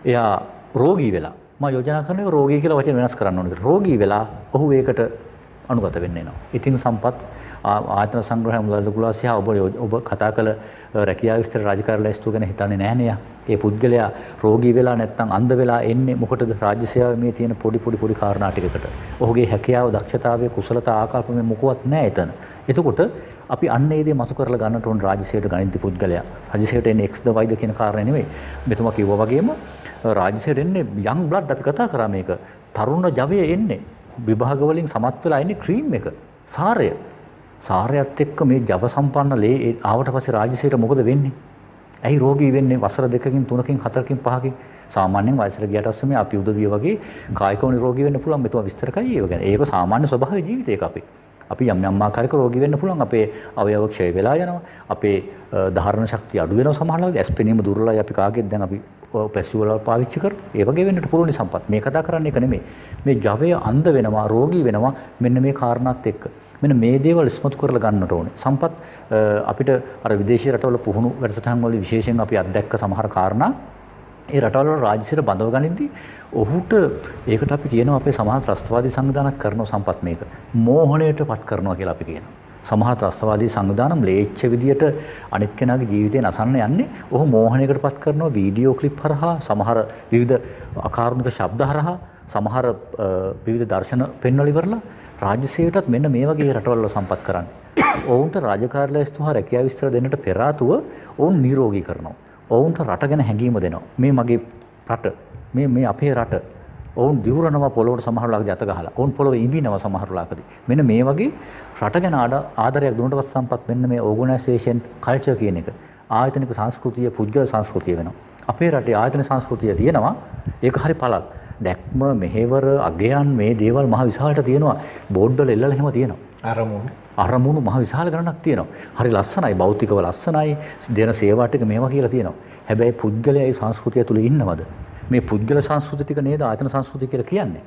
Speaker 2: එයා රෝගී වෙලා මම යෝජනා කරන්නේ රෝගී කියලා වචන වෙනස් කරන්න ඕනේ. රෝගී වෙලා ඔහු ඒකට අනුගත වෙන්න එනවා. ඉතින් සම්පත් ආයතන සංග්‍රහය මුදල් කුලාසිය ඔබ කතා කළ රැකියාව විස්තර රාජකාරී ලැයිස්තුව ගැන හිතන්නේ නැහැ නේ. ඒ පුද්ගලයා රෝගී වෙලා නැත්නම් අන්ධ වෙලා එන්නේ මොකටද? රාජ්‍ය සේවාවේ මේ තියෙන පොඩි කාරණා ටිකකට. ඔහුගේ හැකියාව, දක්ෂතාවය, කුසලතා, ආකල්ප මේ මොකවත් නැහැ එතන. එතකොට අපි අන්න ඒ දේ මතු කරලා ගන්නට ඕන රාජ්‍ය සේවයට ගනිද්දී පුද්ගලයා. රාජ්‍ය සේවයට එන්නේ X ද Y ද කියන කාරණේ නෙමෙයි. මෙතුමා කිව්වා වගේම රාජ්‍ය සේවයට එන්නේ යන් බ්ලඩ් අපි කතා කරා මේක. තරුණ ජවය එන්නේ. විභාග වලින් සමත් වෙලා ඉන්නේ ක්‍රීම් එක. සාරය. සාරයත් එක්ක මේ ජව සම්පන්න ලේ ආවට පස්සේ රාජ්‍ය සේවයට මොකද වෙන්නේ? ඇයි රෝගී වෙන්නේ වසර 2කින් 3කින් 4කින් 5කින්? සාමාන්‍යයෙන් වයසට ගියට පස්සේ මේ අපි උදවිය වගේ කායිකව නිරෝගී වෙන්න පුළුවන්. මෙතුමා විස්තර කරයි ඒව ගැන. ඒක සාමාන්‍ය ස්වභාව ජීවිතයක අපි යම් ආකාරයක රෝගී වෙන්න පුළුවන්. අපේ අවයව ක්ෂය වෙලා යනවා. අපේ ධාරණ ශක්තිය අඩු වෙනවා සමහරවිට. ඇස් පෙනීම දුර්වලයි. අපි කාගෙත් දැන් අපි පැසිවල පාවිච්චි කරලා ඒ වගේ වෙන්නට පුළුවන් සම්පත්. මේ කතා කරන්නේ ඒක නෙමෙයි. මේ ජවය අන්ධ වෙනවා, රෝගී වෙනවා මෙන්න මේ කාරණාත් එක්ක. මෙන්න මේ දේවල් ඉස්මතු කරලා ගන්නට ඕනේ. සම්පත් අපිට අර විදේශීය රටවල පුහුණු වැඩසටහන් වල විශේෂයෙන් අපි අත්දැක්ක සමහර කාරණා ඒ රටවල වල රාජ්‍යසිර බඳව ගනිද්දී ඔහුට ඒකට අපි කියනවා අපේ සමහර ත්‍රස්තවාදී සංවිධානයක් කරන සම්පත් මේක මෝහණයටපත් කරනවා කියලා අපි කියනවා. සමහර ත්‍රස්තවාදී සංවිධාන ම්ලේච්ඡ විදියට අනිත් කෙනාගේ ජීවිතේ නසන්න යන්නේ ඔහු මෝහණයකටපත් කරනවා වීඩියෝ ක්ලිප් හරහා සමහර විවිධ අකාරුණික ශබ්ද හරහා සමහර විවිධ දර්ශන පෙන්වල ඉවරලා රාජ්‍ය සේවයටත් මෙන්න මේ වගේ රටවල් වල සම්පත් කරන්නේ. ඔවුන්ට රාජකාරී ලැයිස්තුව හා රැකියාව විස්තර දෙන්නට පෙර ආතුව ඔවුන් නිරෝගී කරනවා. ඔවුන්ට රට ගැන හැඟීම දෙනවා. මේ මගේ රට. මේ අපේ රට. ඔවුන් දිවුරනවා පොළොවට සමහරලාගේ අත ගහලා. ඔවුන් පොළොවේ ඉඹිනවා සමහරලාකදී. මෙන්න මේ වගේ රට ගැන ආදරයක් දුන්නට පස්සේ සම්පත් මෙන්න මේ ඕගනයිසේෂන් කල්චර් කියන එක. ආයතනික සංස්කෘතිය, පුද්ගල සංස්කෘතිය වෙනවා. අපේ රටේ ආයතන සංස්කෘතිය තියෙනවා. ඒක හරි පළල්. දැක්ම මෙහෙවර අගයන් මේ දේවල් මහ විශාලට තියෙනවා. බෝඩ් වල එල්ලලා එහෙම තියෙනවා. අරමුණු මහ විශාල ගණනක් තියෙනවා. හරි ලස්සනයි, භෞතිකව ලස්සනයි, දෙන සේවා ටික මේවා කියලා තියෙනවා. හැබැයි පුද්ගලයා ඒ සංස්කෘතිය තුල ඉන්නවද? මේ පුද්ගල සංස්කෘතිය ටික නේද ආයතන සංස්කෘතිය කියලා කියන්නේ.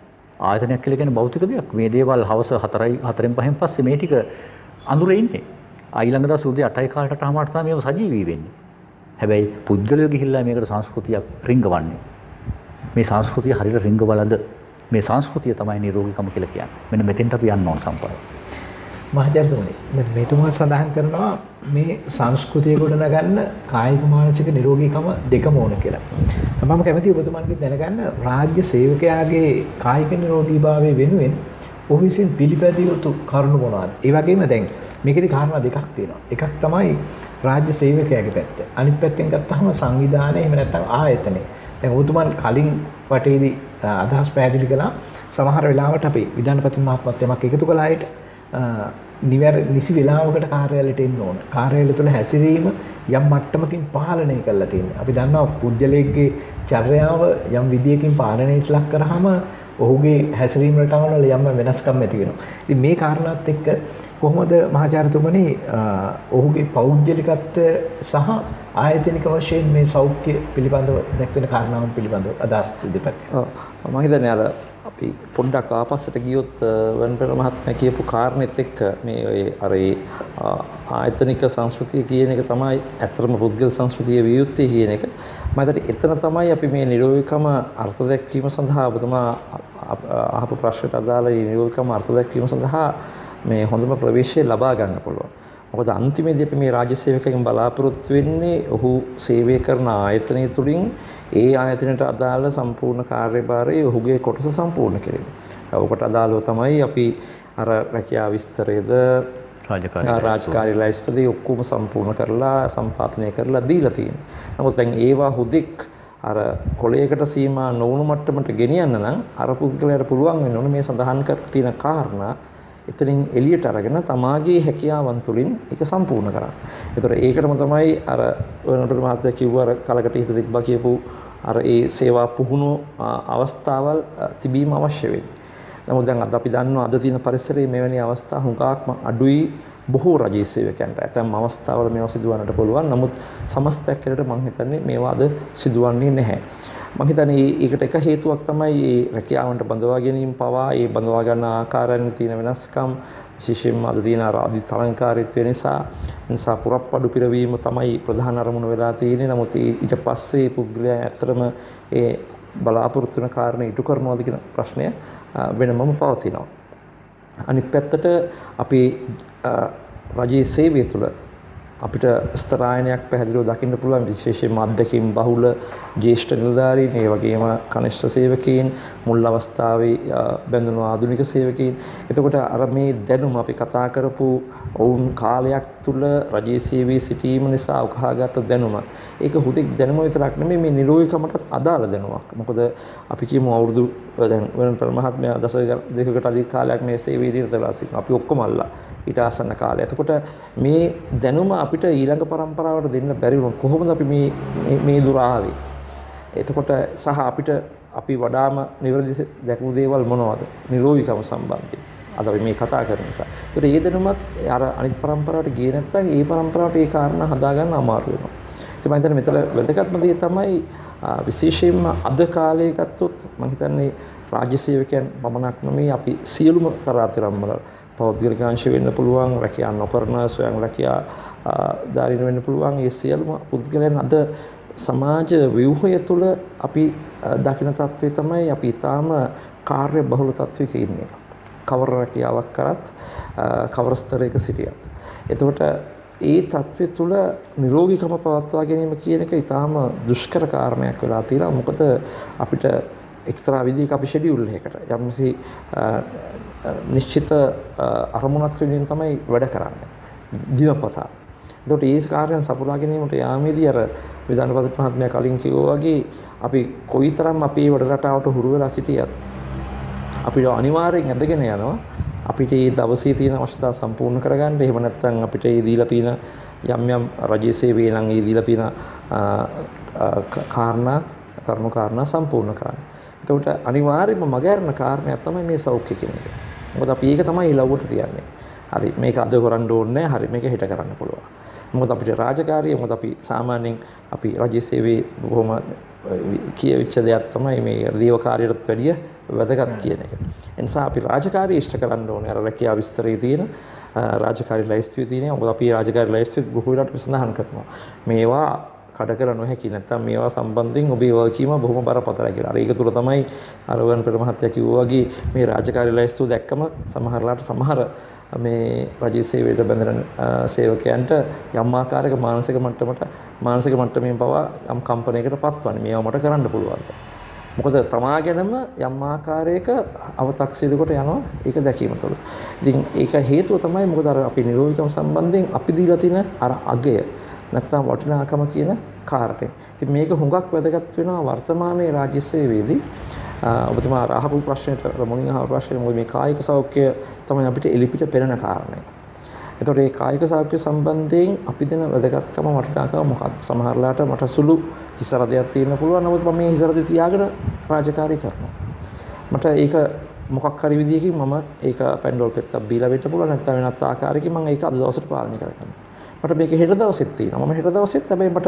Speaker 2: ආයතනයක් කියලා කියන්නේ භෞතික දෙයක්. මේ දේවල් හවස 4:05න් පස්සේ මේ ටික අඳුරේ ඉන්නේ. ඊළඟ දවස් උදේ 8යි කාලට තමයි මේව සජීවී වෙන්නේ. හැබැයි පුද්ගලයෝ ගිහිල්ලා මේකට සංස්කෘතියක් රිංගවන්නේ. මේ සංස්කෘතිය හරියට රිංගවලද? මේ සංස්කෘතිය තමයි නිරෝගීකම කියලා කියන්නේ. මෙන්න මෙතෙන්ට අපි යන්න ඕන සම්පත.
Speaker 1: මහජනතුමනි මෙතුමා සඳහන් කරනවා මේ සංස්කෘතිය ගොඩනගන්න කායික මානසික නිරෝගීකම දෙකම ඕන කියලා. මම කැමතියි ඔබතුමාගෙන් දැනගන්න රාජ්‍ය සේවකයාගේ කායික නිරෝගීභාවය වෙනුවෙන් ඔහු විසින් පිළිපැදිය යුතු කරුණු මොනවාද? ඒ වගේම දැන් මේකෙදි කාරණා දෙකක් තියෙනවා. එකක් තමයි රාජ්‍ය සේවකයාගේ පැත්ත. අනිත් පැත්තෙන් ගත්තාම සංවිධානය එහෙම නැත්නම් ආයතනය. දැන් ඔබතුමන් කලින් වටේදී අදහස් පැහැදිලි කළා සමහර වෙලාවට අපි විධානපති මහත්මයාත් යමක් එකතු කළ අයට නිසි වෙලාවකට කාර්යාලයට එන්න ඕන. කාර්යාලය තුළ හැසිරීම යම් මට්ටමකින් පාලනය කරලා තියෙනවා. අපි දන්නවා පුද්ගලයෙක්ගේ චර්යාව යම් විදියකින් පාලනයට ලක් කරාම ඔහුගේ හැසිරීම රටාවල වල යම් වෙනස්කම් ඇති වෙනවා. ඉතින් මේ කාරණාත් එක්ක කොහොමද මහාචාර්යතුමනි ඔහුගේ පෞද්ගලිකත්වය සහ ආයතනික වශයෙන් මේ සෞඛ්‍ය පිළිබඳව දැක්වෙන කාරණාවන් පිළිබඳව අදහස් ඉදිරිපත් කරනවා.
Speaker 3: මම හිතන්නේ අර අපි පොඩ්ඩක් ආපස්සට ගියොත් වන්පෙර මහත්මයා කියපු කාරණෙත් එක්ක මේ ඔය අර ආයතනික සංස්කෘතිය කියන එක තමයි ඇත්තම පුද්ගල සංස්කෘතිය විය යුත්තේ කියන එක. මම හිතන්නේ එතන තමයි අපි මේ නිරෝගීකම අර්ථ දැක්වීම සඳහා ඔබතුමා අහපු ප්‍රශ්නට අදාළ නිරෝගීකම අර්ථ දැක්වීම සඳහා මේ හොඳම ප්‍රවේශය ලබා ගන්න පුළුවන්. මොකද අන්තිමේදී අපි මේ රාජ්‍ය සේවකයන් බලාපොරොත්තු වෙන්නේ ඔහු සේවය කරන ආයතනය තුලින් ඒ ආයතනයට අදාළ සම්පූර්ණ කාර්යභාරය ඔහුගේ කොටස සම්පූර්ණ කිරීම. ඔකට අදාළව තමයි අපි අර රැකියාව විස්තරයේද රාජකාරී ලයිස්තුවේ ඔක්කොම සම්පූර්ණ කරලා සම්පාදනය කරලා දීලා තියෙනවා. නමුත් දැන් ඒවා හුදෙක් අර කොලයකට සීමා නොවුණු මට්ටමට ගෙනියන්න නම් අර පුද්ගලයාට පුළුවන් වෙන්න ඕනේ මේ සඳහන් කර තියෙන කාරණා එතනින් එළියට අරගෙන තමාගේ හැකියාවන් තුළින් ඒක සම්පූර්ණ කරන්න. ඒතර ඒකටම තමයි අර වෙනකොට මාත්‍ය කිව්ව අර කලකට හිත තිබ්බා කියපු අර ඒ සේවා පුහුණු අවස්ථාවල් තිබීම අවශ්‍ය වෙන්නේ. නමුත් දැන් අද අපි දන්නවා අද තියෙන පරිසරයේ මෙවැනි අවස්ථා හුඟක්ම අඩුයි බොහෝ රජයේ සේවකයන්ට. ඇතැම් අවස්ථාවල මේවා සිදුවන්නට පුළුවන්. නමුත් සමස්තයක් කියලා මම හිතන්නේ මේවා අද සිදුවන්නේ නැහැ. මම හිතන්නේ ඒකට එක හේතුවක් තමයි මේ රැකියාවන්ට බඳවා ගැනීම පවා ඒ බඳවා ගන්න ආකාරයෙන් තියෙන වෙනස්කම් විශේෂයෙන්ම අද තියෙන ආදී තරංකාරීත්වය නිසා පුරප්පඩු පිරවීම තමයි ප්‍රධාන අරමුණ වෙලා තියෙන්නේ. නමුත් ඊට පස්සේ පුද්ගලයා ඇත්තටම ඒ බලාපොරොත්තු වෙන කාරණේ ඉටු කරනවාද කියන ප්‍රශ්නය වෙනමම පවතිනවා. අනිත් පැත්තට අපි රජයේ සේවය තුළ අපිට ස්තරායනයක් පැහැදිලිව දකින්න පුළුවන් විශේෂයෙන්ම අධ්‍යක්ෂින් බහුල ජ්‍යෙෂ්ඨ නිලධාරීන් ඒ වගේම කනිෂ්ඨ සේවකීන් මුල් අවස්ථාවේ බැඳුණු ආධුනික සේවකීන්. එතකොට අර මේ දැනුම අපි කතා කරපු ඔවුන් කාලයක් තුල රජයේ සේවයේ සිටීම නිසා උකහාගත් දැනුම. ඒක හුදෙක් දැනුම විතරක් නෙමෙයි මේ නිරෝගීකමටත් අදාළ දැනුමක්. මොකද අපි කියමු අවුරුදු දැන් වෙනතර මහත්මයා දශක දෙකකට අධික කාලයක් මේ සේවයේ නිරත වෙලා සිටිනවා. අපි ඔක්කොම අල්ලා ඊට ආසන්න කාලය. එතකොට මේ දැනුම අපිට ඊළඟ පරම්පරාවට දෙන්න බැරි වුණොත් කොහොමද අපි මේ දුර ආවේ? එතකොට සහ අපිට අපි වඩාම නිවැරදි දැකපු දේවල් මොනවද? නිරෝගීකම සම්බන්ධයෙන්. අද අපි මේ කතා කරන නිසා. ඒතර ඒ දැනුමත් අර අනිත් පරම්පරාවට ගියේ නැත්නම් ඒ පරම්පරාවට ඒ කාරණා හදාගන්න අමාරු වෙනවා. ඉතින් මම හිතන්නේ මෙතන වැදගත්ම දේ තමයි විශේෂයෙන්ම අද කාලේ ගත්තොත් මම හිතන්නේ රාජ්‍ය සේවකයන් පමණක් නෙමෙයි අපි සියලුම තරාතිරම් වල පෞද්ගලික අංශ වෙන්න පුළුවන්, රැකියා නොකරන ස්වයං රැකියා දාරින වෙන්න පුළුවන්. මේ සියලුම පුද්ගලයන් අද සමාජ ව්‍යුහය තුළ අපි දකින තත්ත්වය තමයි අපි ඊටාම කාර්ය බහුල තත්ත්වයක ඉන්නේ. කවර රැකියාවක් කරත් කවර ස්තරයක සිටියත්. එතකොට ඒ තත්ත්වය තුළ නිරෝගීකම පවත්වා ගැනීම කියන එක ඊටාම දුෂ්කර කාරණයක් වෙලා තියෙනවා. මොකද අපිට එක්තරා විදිහක අපි ෂෙඩියුල් එකකට යම්කිසි නිශ්චිත අරමුණක් වෙනින් තමයි වැඩ කරන්නේ දිනපතා. ඒකට ඒ කාර්යයන් සපුරා ගැනීමට යාමේදී අර විධානපති මහත්මයා කලින් කිව්වා වගේ අපි කොයිතරම් අපේ වැඩ රටාවට හුරු වෙලා සිටියත් අපිට අනිවාර්යෙන් ඇදගෙන යනවා අපිට මේ දවසේ තියෙන අවශ්‍යතා සම්පූර්ණ කරගන්න. එහෙම නැත්නම් අපිට මේ දීලා තියෙන යම් රජයේ සේවයේ නම් මේ දීලා තියෙන කරුණු කාරණා සම්පූර්ණ කරන්න. ඒකට අනිවාර්යයෙන්ම මගහැරන කාරණයක් තමයි මේ සෞඛ්‍ය කියන එක. මොකද අපි ඒක තමයි ඉලව්වට තියන්නේ. හරි මේක අද කරන්න ඕනේ නැහැ. හරි මේක හෙට කරන්න පුළුවන්. මොකද අපිට රාජකාරිය මොකද අපි සාමාන්‍යයෙන් අපි රජයේ සේවයේ බොහොම කියවිච්ච දෙයක් තමයි මේ දේව කාර්යයටත් වැඩිය වැදගත් කියන එක. ඒ නිසා අපි රාජකාරිය ඉෂ්ට කරන්න ඕනේ. අර රැකියාව විස්තරයේ තියෙන රාජකාරී ලයිස්තුවේ තියෙන මොකද අපි රාජකාරී ලයිස්තුවේ බොහෝ වෙලාවට සඳහන් කරනවා. මේවා කඩ කර නොහැකි නැත්නම් මේවා සම්බන්ධයෙන් ඔබේ වගකීම බොහොම බරපතලයි කියලා. ඒක තුල තමයි අර වන් පෙර මහත්තයා කිව්වා වගේ මේ රාජකාරී ලයිස්තුව දැක්කම සමහරලාට සමහර මේ රජයේ සේවයට බැඳෙන සේවකයන්ට යම් ආකාරයක මානසික මට්ටමින් පවා යම් කම්පනයකට පත්වන්නේ. මේවා මට කරන්න පුළුවන්ද? මොකද තමා ගැනම යම් ආකාරයක අව탁සීරුවකට යනවා ඒක දැකීම තුළ. ඉතින් ඒක හේතුව තමයි මොකද අර අපි නිරෝගීකම සම්බන්ධයෙන් අපි දීලා තියෙන අර අගය නැත්නම් වටිනාකම කියන කාරණේ. ඉතින් මේක හුඟක් වැදගත් වෙනවා වර්තමානයේ රාජ්‍ය සේවයේදී. ඔබතුමා අහපු ප්‍රශ්නෙට මුලින් අහපු ප්‍රශ්නේ මොකද මේ කායික සෞඛ්‍ය තමයි අපිට එලිපිට පෙනෙන කාරණේ. එතකොට මේ කායික සෞඛ්‍ය සම්බන්ධයෙන් අපි දෙන වැදගත්කම වටිනාකම මොකක්ද? සමහරලාට මට සුළු හිසරදයක් තියෙන්න පුළුවන්. නමුත් මම මේ හිසරදේ තියාගෙන රාජකාරී කරනවා. මට ඒක මොකක් හරි විදියකින් මම ඒක පැන්ඩෝල් පෙත්තක් බීලා වෙන්න පුළුවන්. නැත්නම් වෙනත් ආකාරයකින් මම ඒක අද දවසට පාලනය කරගන්නවා. මට මේක හෙට දවසෙත් තියෙනවා. මම හෙට දවසෙත් හැබැයි මට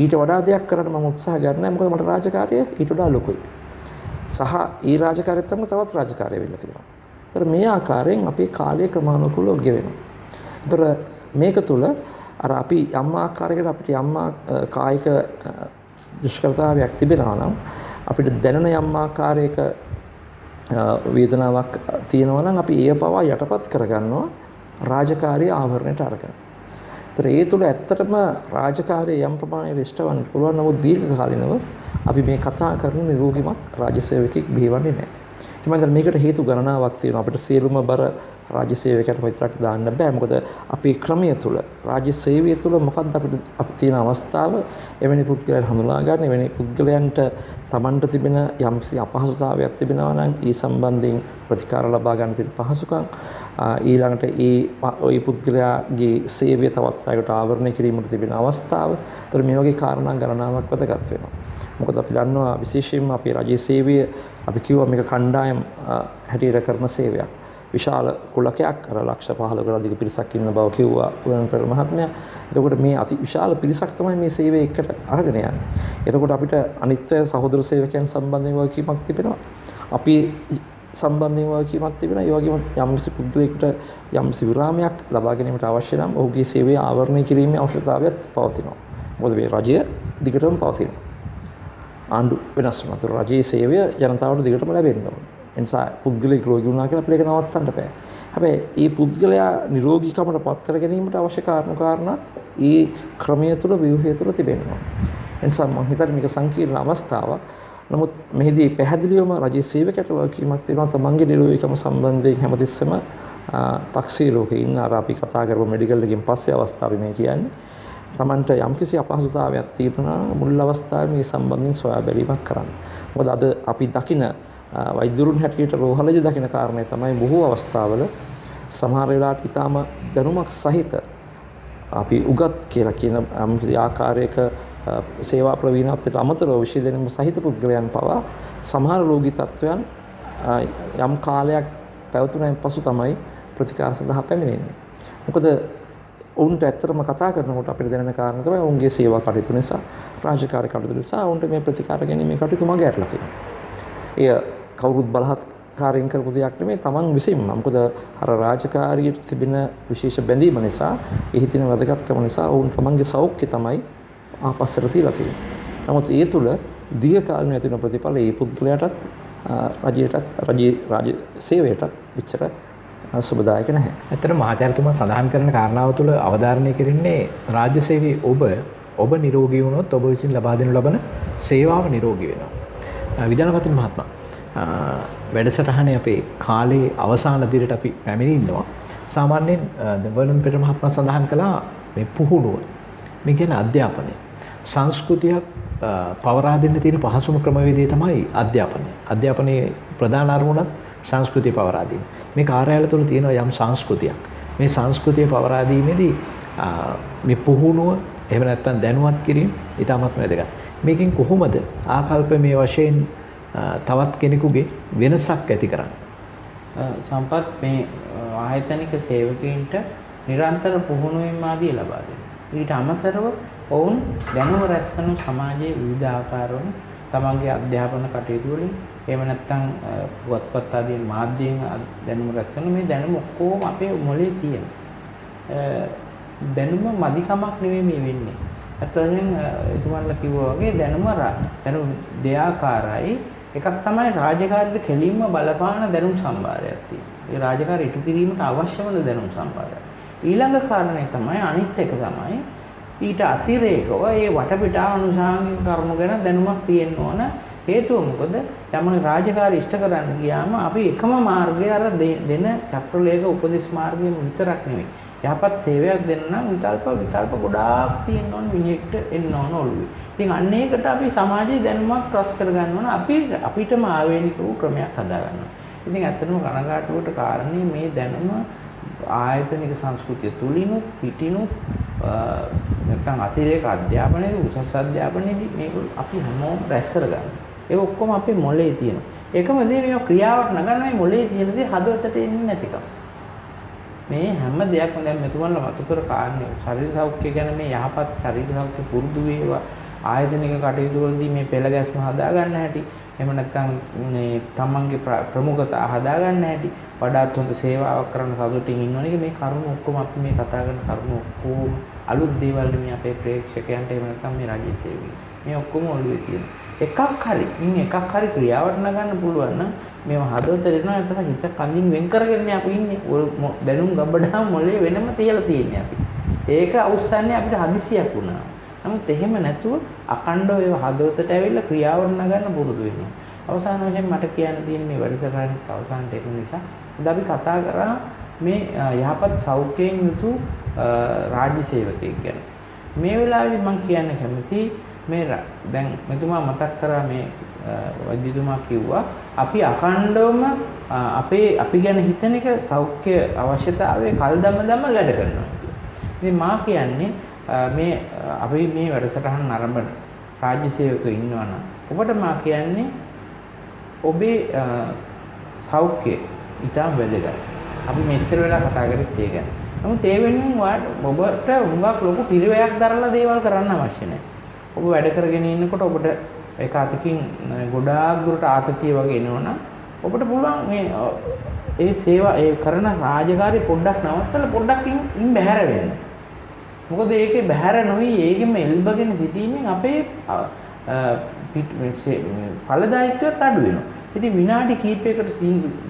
Speaker 3: ඊට වඩා දෙයක් කරන්න මම උත්සාහ ගන්න නැහැ. මොකද මට රාජකාරිය ඊට වඩා ලොකුයි. සහ ඒ රාජකාරියත් තමයි තවත් රාජකාරිය වෙන්න තියෙනවා. ඒතර මේ ආකාරයෙන් අපේ කාලය ක්‍රමානුකූලව ගෙවෙනවා. ඒතර මේක තුල අර අපි යම් ආකාරයකට අපිට යම් කායික දුෂ්කරතාවයක් තිබෙනවා නම් අපිට දැනෙන යම් ආකාරයක වේදනාවක් තියෙනවා නම් අපි ඒ පවා යටපත් කරගන්නවා රාජකාරිය ආවරණයට අරගෙන. ඒතර ඒ තුල ඇත්තටම රාජකාරිය යම් ප්‍රමාණයකට ඉෂ්ටවන්න පුළුවන්. නමුත් දීර්ඝ කාලිනව අපි මේ කතා කරන නිරෝගීමත් රාජ්‍ය සේවකෙක් බිහිවන්නේ නැහැ. ඉතින් මේකට හේතු ගණනාවක් තියෙනවා. අපිට සියලුම බර රාජ්‍ය සේවකයට විතරක් දාන්න බෑ. මොකද අපේ ක්‍රමය තුළ රාජ්‍ය සේවය තුළ මොකක්ද අපිට තියෙන අවස්ථාව එවැනි පුද්ගලයන් හඳුනා ගන්න, එවැනි පුද්ගලයන්ට Tamanට තිබෙන යම්කිසි අපහසුතාවයක් තිබෙනවා නම් ඒ සම්බන්ධයෙන් ප්‍රතිකාර ලබා ගන්න තියෙන පහසුකම් ඊළඟට ওই පුද්ගලයාගේ සේවය තවත් අයකට ආවරණය කිරීමට තිබෙන අවස්ථාව. ඒතර මේ වගේ කාරණා ගණනාවක් වැදගත් වෙනවා. මොකද අපි දන්නවා විශේෂයෙන්ම අපේ රාජ්‍ය සේවය අපි කිව්වා මේක කණ්ඩායම් හැටියට කරන සේවයක්. විශාල කුලකයක් අර ලක්ෂ 15කට අධික පිරිසක් ඉන්න බව කිව්වා උයන් පෙර මහත්මයා. එතකොට මේ අති විශාල පිරිසක් තමයි මේ සේවය එකට අරගෙන යන්නේ. එතකොට අපිට අනිත් සහෝදර සේවකයන් සම්බන්ධයෙන් වගකීමක් තිබෙනවා. අපි සම්බන්ධයෙන් වගකීමක් තිබෙනවා. ඒ වගේම යම්කිසි පුද්ගලයෙකුට යම්කිසි විරාමයක් ලබා ගැනීමට අවශ්‍ය නම් ඔහුගේ සේවය ආවරණය කිරීමේ අවශ්‍යතාවයත් පවතිනවා. මොකද මේ රජය දිගටම පවතිනවා. ආණ්ඩු වෙනස් වුණා. රජයේ සේවය ජනතාවට දිගටම ලැබෙන්න ඕනේ. එනිසා පුද්ගලික රෝගී වුණා කියලා අපිට ඒක නවත්තන්න බෑ. හැබැයි මේ පුද්ගලයා නිරෝගීකමට පත් කර ගැනීමට අවශ්‍ය කාරණාත් ඒ ක්‍රමය තුළ ව්‍යුහය තුළ තිබෙනවා. එනිසා මම හිතන්නේ මේක සංකීර්ණ අවස්ථාවක්. නමුත් මෙහිදී පැහැදිලිවම රජයේ සේවකයට වගකීමක් තියෙනවා තමන්ගේ නිරෝගීකම සම්බන්ධයෙන් හැමතිස්සෙම තක්සීරුවක ඉන්න අර අපි කතා කරපු මෙඩිකල් එකකින් පස්සේ අවස්ථාවේ මේ කියන්නේ තමන්ට යම්කිසි අපහසුතාවයක් තියෙනවා මුල් අවස්ථාවේ මේ සම්බන්ධයෙන් සොයා බැලීමක් කරන්න. මොකද අද අපි දකින වෛද්‍යවරුන් හැටියට රෝහලදී දකින කාරණේ තමයි බොහෝ අවස්ථාවල සමහර වෙලාවට ඊටාම දැනුමක් සහිත අපි උගත් කියලා කියන ආකාරයක සේවා ප්‍රවීණත්වයට අමතරව විශේෂ දැනුම සහිත පුද්ගලයන් පවා සමහර රෝගී තත්ත්වයන් යම් කාලයක් පැවතුනයින් පසු තමයි ප්‍රතිකාර සඳහා පැමිණෙන්නේ. මොකද ඔවුන්ට ඇත්තටම කතා කරනකොට අපිට දැනෙන කාරණා තමයි ඔවුන්ගේ සේවා කටයුතු නිසා, රාජකාරී කටයුතු නිසා ඔවුන්ට මේ ප්‍රතිකාර ගැනීමේ කටයුතු මගහැරලා තියෙනවා. එය කවුරුත් බලහත්කාරයෙන් කරපු දෙයක් නෙමෙයි තමන් විසින්ම. මොකද අර රාජකාරියට තිබෙන විශේෂ බැඳීම නිසා, එහි තියෙන වැදගත්කම නිසා ඔවුන් තමන්ගේ සෞඛ්‍ය තමයි ආපස්සට තියලා තියෙන්නේ. නමුත් ඒ තුල දීර්ඝ කාලීන ඇතිවන ප්‍රතිඵල ඒ පුද්ගලයාටත් රජයේ රාජ්‍ය සේවයටත් එච්චර සුබදායක නැහැ.
Speaker 1: ඇත්තටම මහාචාර්යතුමා සඳහන් කරන කාරණාව තුළ අවධාරණය කරන්නේ රාජ්‍ය සේවයේ ඔබ නිරෝගී වුණොත් ඔබ විසින් ලබා දෙනු ලබන සේවාව නිරෝගී වෙනවා. විද්‍යානපති මහත්මයා වැඩසටහනේ අපේ කාලේ අවසාන දිරට අපි පැමිණි ඉන්නවා. සාමාන්‍යයෙන් වර්ණන් පෙර මහත්මයා සඳහන් කළා මේ පුහුණුව මේ කියන්නේ අධ්‍යාපනය. සංස්කෘතියක් පවරා දෙන්න තියෙන පහසුම ක්‍රමවේදය තමයි අධ්‍යාපනය. අධ්‍යාපනයේ ප්‍රධාන අරමුණක් සංස්කෘතිය පවරා දීම. මේ කාර්යාලය තුළ තියෙන යම් සංස්කෘතියක්. මේ සංස්කෘතිය පවරා දීමේදී මේ පුහුණුව එහෙම නැත්නම් දැනුවත් කිරීම ඊටමත් වැදගත්. මේකෙන් කොහොමද ආකල්ප මේ වශයෙන් තවත් කෙනෙකුගේ වෙනසක් ඇති කරන්නේ?
Speaker 4: සම්පත් මේ ආයතනික සේවකයින්ට නිරන්තර පුහුණුවීම් ආදී ලබා දෙනවා. ඊට අමතරව ඔවුන් දැනුම රැස් කරන සමාජයේ විවිධ ආකාරවල තමන්ගේ අධ්‍යාපන කටයුතු වලින් එහෙම නැත්නම් පුවත්පත් ආදී මාධ්‍යයෙන් දැනුම රැස් කරන මේ දැනුම ඔක්කොම අපේ මොලේ තියෙන. දැනුම මදිකමක් නෙවෙයි මේ වෙන්නේ. අතරින් එතුමන්ලා කිව්වා වගේ දැනුම දෙආකාරයි. එකක් තමයි රාජකාරියට කෙලින්ම බලපාන දැනුම් සම්භාරයක් තියෙනවා. ඒ රාජකාරිය ඉටු කිරීමට අවශ්‍ය වන දැනුම් සම්භාරය. ඊළඟ කාරණේ තමයි අනිත් එක තමයි ඊට අතිරේකව ඒ වටපිටාව අනුසාංගික කරුණු ගැන දැනුමක් තියෙන්න ඕන. හේතුව මොකද? යමන රාජකාරී ඉෂ්ට කරන්න ගියාම අපි එකම මාර්ගය අර දෙන චක්‍රලේඛ උපදේශ මාර්ගයෙන් විතරක් නෙවෙයි. යහපත් සේවයක් දෙන්න නම් විකල්ප ගොඩාක් තියෙන්න ඕන මිනිහෙක්ට එන්න ඕන ඔළුවේ. ඉතින් අන්න ඒකට අපි සමාජයේ දැනුමක් රැස් කරගන්න ඕන. අපිටම ආවේනික වූ ක්‍රමයක් හදා ගන්න ඕන. ඉතින් ඇත්තටම කනගාටුවට කාරණේ මේ දැනුම ආයතනික සංස්කෘතිය තුලිනුත් පිටිනුත් නැත්නම් අතිරේක අධ්‍යාපනයේදී උසස් අධ්‍යාපනයේදී මේක අපි හැමෝම රැස් කරගන්න. ඒක ඔක්කොම අපේ මොලේ තියෙනවා. ඒකම දේ මේ ක්‍රියාවට නගන්න මේ මොලේ තියෙන දේ හදවතට එන්නේ නැතිකම. මේ හැම දෙයක්ම දැන් මෙතුමන්ලා මතුකර කාරණේ ශරීර සෞඛ්‍ය ගැන මේ යහපත් ශරීර සෞඛ්‍ය පුරුදු වේවා ආයතනික කටයුතු වලදී මේ පෙළ ගැස්ම හදා ගන්න හැටි එහෙම නැත්නම් මේ තමන්ගේ ප්‍රමුඛතා හදා ගන්න හැටි වඩාත් හොඳ සේවාවක් කරන සතුටින් ඉන්නවනේ මේ කරුණු ඔක්කොම අපි මේ කතා කරන කරුණු ඔක්කොම අලුත් දේවල් මේ අපේ ප්‍රේක්ෂකයන්ට එහෙම නැත්නම් මේ රජයේ සේවකයන්ට මේ ඔක්කොම ඔළුවේ තියෙන එකක් හරි ක්‍රියාවට නගන්න පුළුවන් නම් මේව හදවතට එනවා එතන හිත කඳින් වෙන් කරගෙන අපි ඉන්නේ දැනුම් ගබඩාව මොලේ වෙනම තියලා තියෙන්නේ අපි ඒක අවුස්සන්නේ අපිට හදිසියක් වුණා. නමුත් එහෙම නැතුව අකණ්ඩව ඒව හදවතට ඇවිල්ලා ක්‍රියාවට නගන්න පුරුදු වෙනවා. අවසාන වශයෙන් මට කියන්න තියෙන මේ වැඩසටහනට අවසානට එන නිසා අද අපි කතා කරා මේ යහපත් සෞඛ්‍යයෙන් යුතු රාජ්‍ය සේවකයෙක් ගැන. මේ වෙලාවේදී මම කියන්න කැමතියි මේ දැන් මෙතුමා මතක් කරා මේ වෛද්‍යතුමා කිව්වා අපි අකණ්ඩවම අපි ගැන හිතන එක සෞඛ්‍ය අවශ්‍යතාවයේ කල් දම වැඩ කරනවා. ඉතින් මා කියන්නේ මේ අපි මේ වැඩසටහන නරඹන රාජ්‍ය සේවකයෝ ඉන්නවනම් ඔබට මා කියන්නේ ඔබේ සෞඛ්‍යය ඉතාම වැදගත්. අපි මෙච්චර වෙලා කතා කරත් ඒ ගැන. නමුත් ඒ වෙනුවෙන් ඔබට හුඟක් ලොකු පිළිවෙයක් දරලා දේවල් කරන්න අවශ්‍ය නැහැ. ඔබ වැඩ කරගෙන ඉන්නකොට ඔබට ඒක අතකින් ගොඩාක් දුරට ආතතිය වගේ එනවනම් ඔබට පුළුවන් මේ ඒ කරන රාජකාරී පොඩ්ඩක් නවත්තලා පොඩ්ඩක් ඉන් බැහැර වෙන්න. මොකද ඒකේ බැහැර නොවි ඒකෙම එල්බගෙන සිටීමෙන් අපේ ඵලදායීත්වයත් අඩු වෙනවා. ඉතින් විනාඩි කිහිපයකට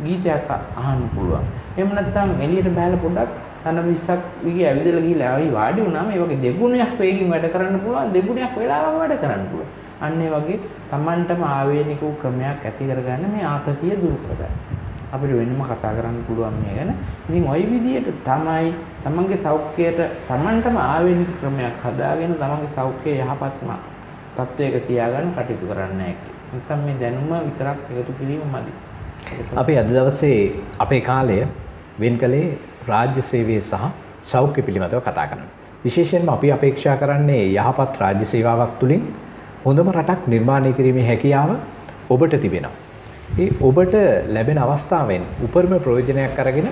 Speaker 4: ගීතයක් අහන්න පුළුවන්. එහෙම නැත්නම් එළියට බහලා පොඩ්ඩක් තන 20ක් විගේ ඇවිදලා ගිහිල්ලා ආවි වාඩි වුණාම ඒ වගේ දෙගුණයක් වේගින් වැඩ කරන්න පුළුවන්, දෙගුණයක් වෙලාවම වැඩ කරන්න පුළුවන්. අන්න ඒ වගේ Tamanටම ආවේනික වූ ක්‍රමයක් ඇති කරගන්න මේ ආතතිය දුරු කරගන්න. අපිට වෙනම කතා කරන්න පුළුවන් මේ ගැන. ඉතින් ওই විදිහට තමයි Tamanගේ සෞඛ්‍යයට Tamanටම ආවේනික ක්‍රමයක් හදාගෙන Tamanගේ සෞඛ්‍යය යහපත්ම තත්වයක තියාගන්න කටයුතු කරන්න හැකියි. නැත්නම් මේ දැනුම විතරක් එකතු කිරීම මදි.
Speaker 1: අපි අද දවසේ අපේ කාලය වෙන් කළේ රාජ්‍ය සේවය සහ සෞඛ්‍ය පිළිබඳව කතා කරනවා. විශේෂයෙන්ම අපි අපේක්ෂා කරන්නේ යහපත් රාජ්‍ය සේවාවක් තුළින් හොඳම රටක් නිර්මාණය කිරීමේ හැකියාව ඔබට තිබෙනවා. ඒ ඔබට ලැබෙන අවස්ථාවෙන් උපරිම ප්‍රයෝජනයක් අරගෙන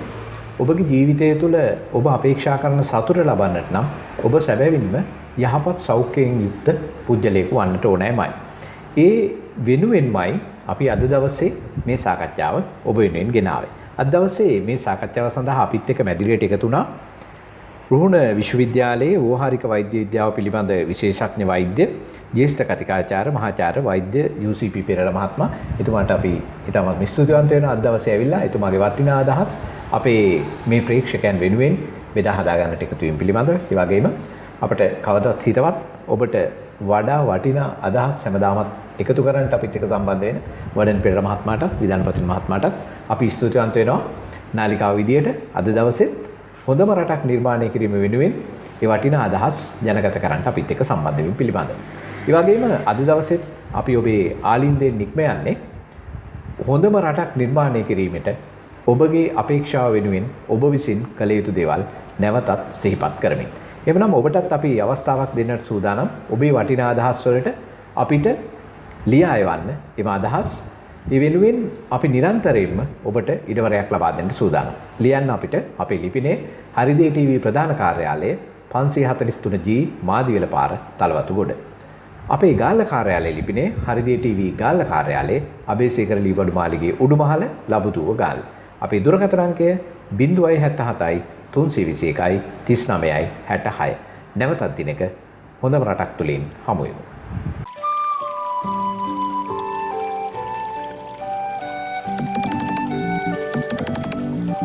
Speaker 1: ඔබගේ ජීවිතය තුළ ඔබ අපේක්ෂා කරන සතුට ලබන්නට නම් ඔබ සැබවින්ම යහපත් සෞඛ්‍යයෙන් යුක්ත පුජ්‍යලයක වන්නට ඕනෑමයි. ඒ වෙනුවෙන්මයි අපි අද දවසේ මේ සාකච්ඡාව ඔබ වෙනුවෙන් ගෙනාවේ. අද දවසේ මේ සාකච්ඡාව සඳහා අපිත් එක්ක මැදිරියට එකතු වුණා රුහුණ විශ්වවිද්‍යාලයේ ව්‍යවහාරික වෛද්‍ය විද්‍යාව පිළිබඳ විශේෂඥ වෛද්‍ය ජ්‍යෙෂ්ඨ කතිකාචාර්ය මහාචාර්ය වෛද්‍ය UCP පෙරේරා මහත්මයා. එතුමාට අපි ඉතාමත් ස්තුතිවන්ත වෙනවා අද දවසේ ඇවිල්ලා එතුමාගේ වටිනා අදහස් අපේ මේ ප්‍රේක්ෂකයන් වෙනුවෙන් බෙදා හදා ගන්නට එකතු වීම පිළිබඳව. ඒ වගේම අපිට කවදාවත් හිතවත් ඔබට වඩා වටිනා අදහස් හැමදාමත් එකතු කරන්නට අපිත් එක්ක සම්බන්ධ වෙන වඩන් පෙරේරා මහත්මයාට විධානපති මහත්මයාට අපි ස්තුතිවන්ත වෙනවා. නාලිකාව විදියට අද දවසෙත් හොඳම රටක් නිර්මාණය කිරීම වෙනුවෙන් ඒ වටිනා අදහස් ජනගත කරන්න අපිත් එක්ක සම්බන්ධ වීම පිළිබඳව. ඒ වගේම අද දවසෙත් අපි ඔබේ ආලින්දයෙන් නික්ම යන්නේ හොඳම රටක් නිර්මාණය කිරීමට ඔබගේ අපේක්ෂාව වෙනුවෙන් ඔබ විසින් කළ යුතු දේවල් නැවතත් සිහිපත් කරමින්. එhmenan ඔබටත් අපි අවස්ථාවක් දෙන්නට සූදානම් ඔබේ වටිනා අදහස් වලට අපිට ලියා එවන්න. එම අදහස් ඒ වෙනුවෙන් අපි නිරන්තරයෙන්ම ඔබට ඉඩවරයක් ලබා දෙන්න සූදානම්. ලියන්න අපිට අපේ ලිපිනේ හරිදේ ටීවී ප්‍රධාන කාර්යාලය 543G මාදිවැල පාර තලවතුගොඩ. අපේ ගාල්ල කාර්යාලයේ ලිපිනේ හරිදේ ටීවී ගාල්ල කාර්යාලයේ අබේසේකර ලීබඩු මාලිගයේ උඩුමහල ලබුදුව ගාල්ල. අපේ දුරකථන අංකය 077යි 321යි 39යි 66. නැවතත් දිනක හොඳම රටක් තුලින් හමු වෙමු.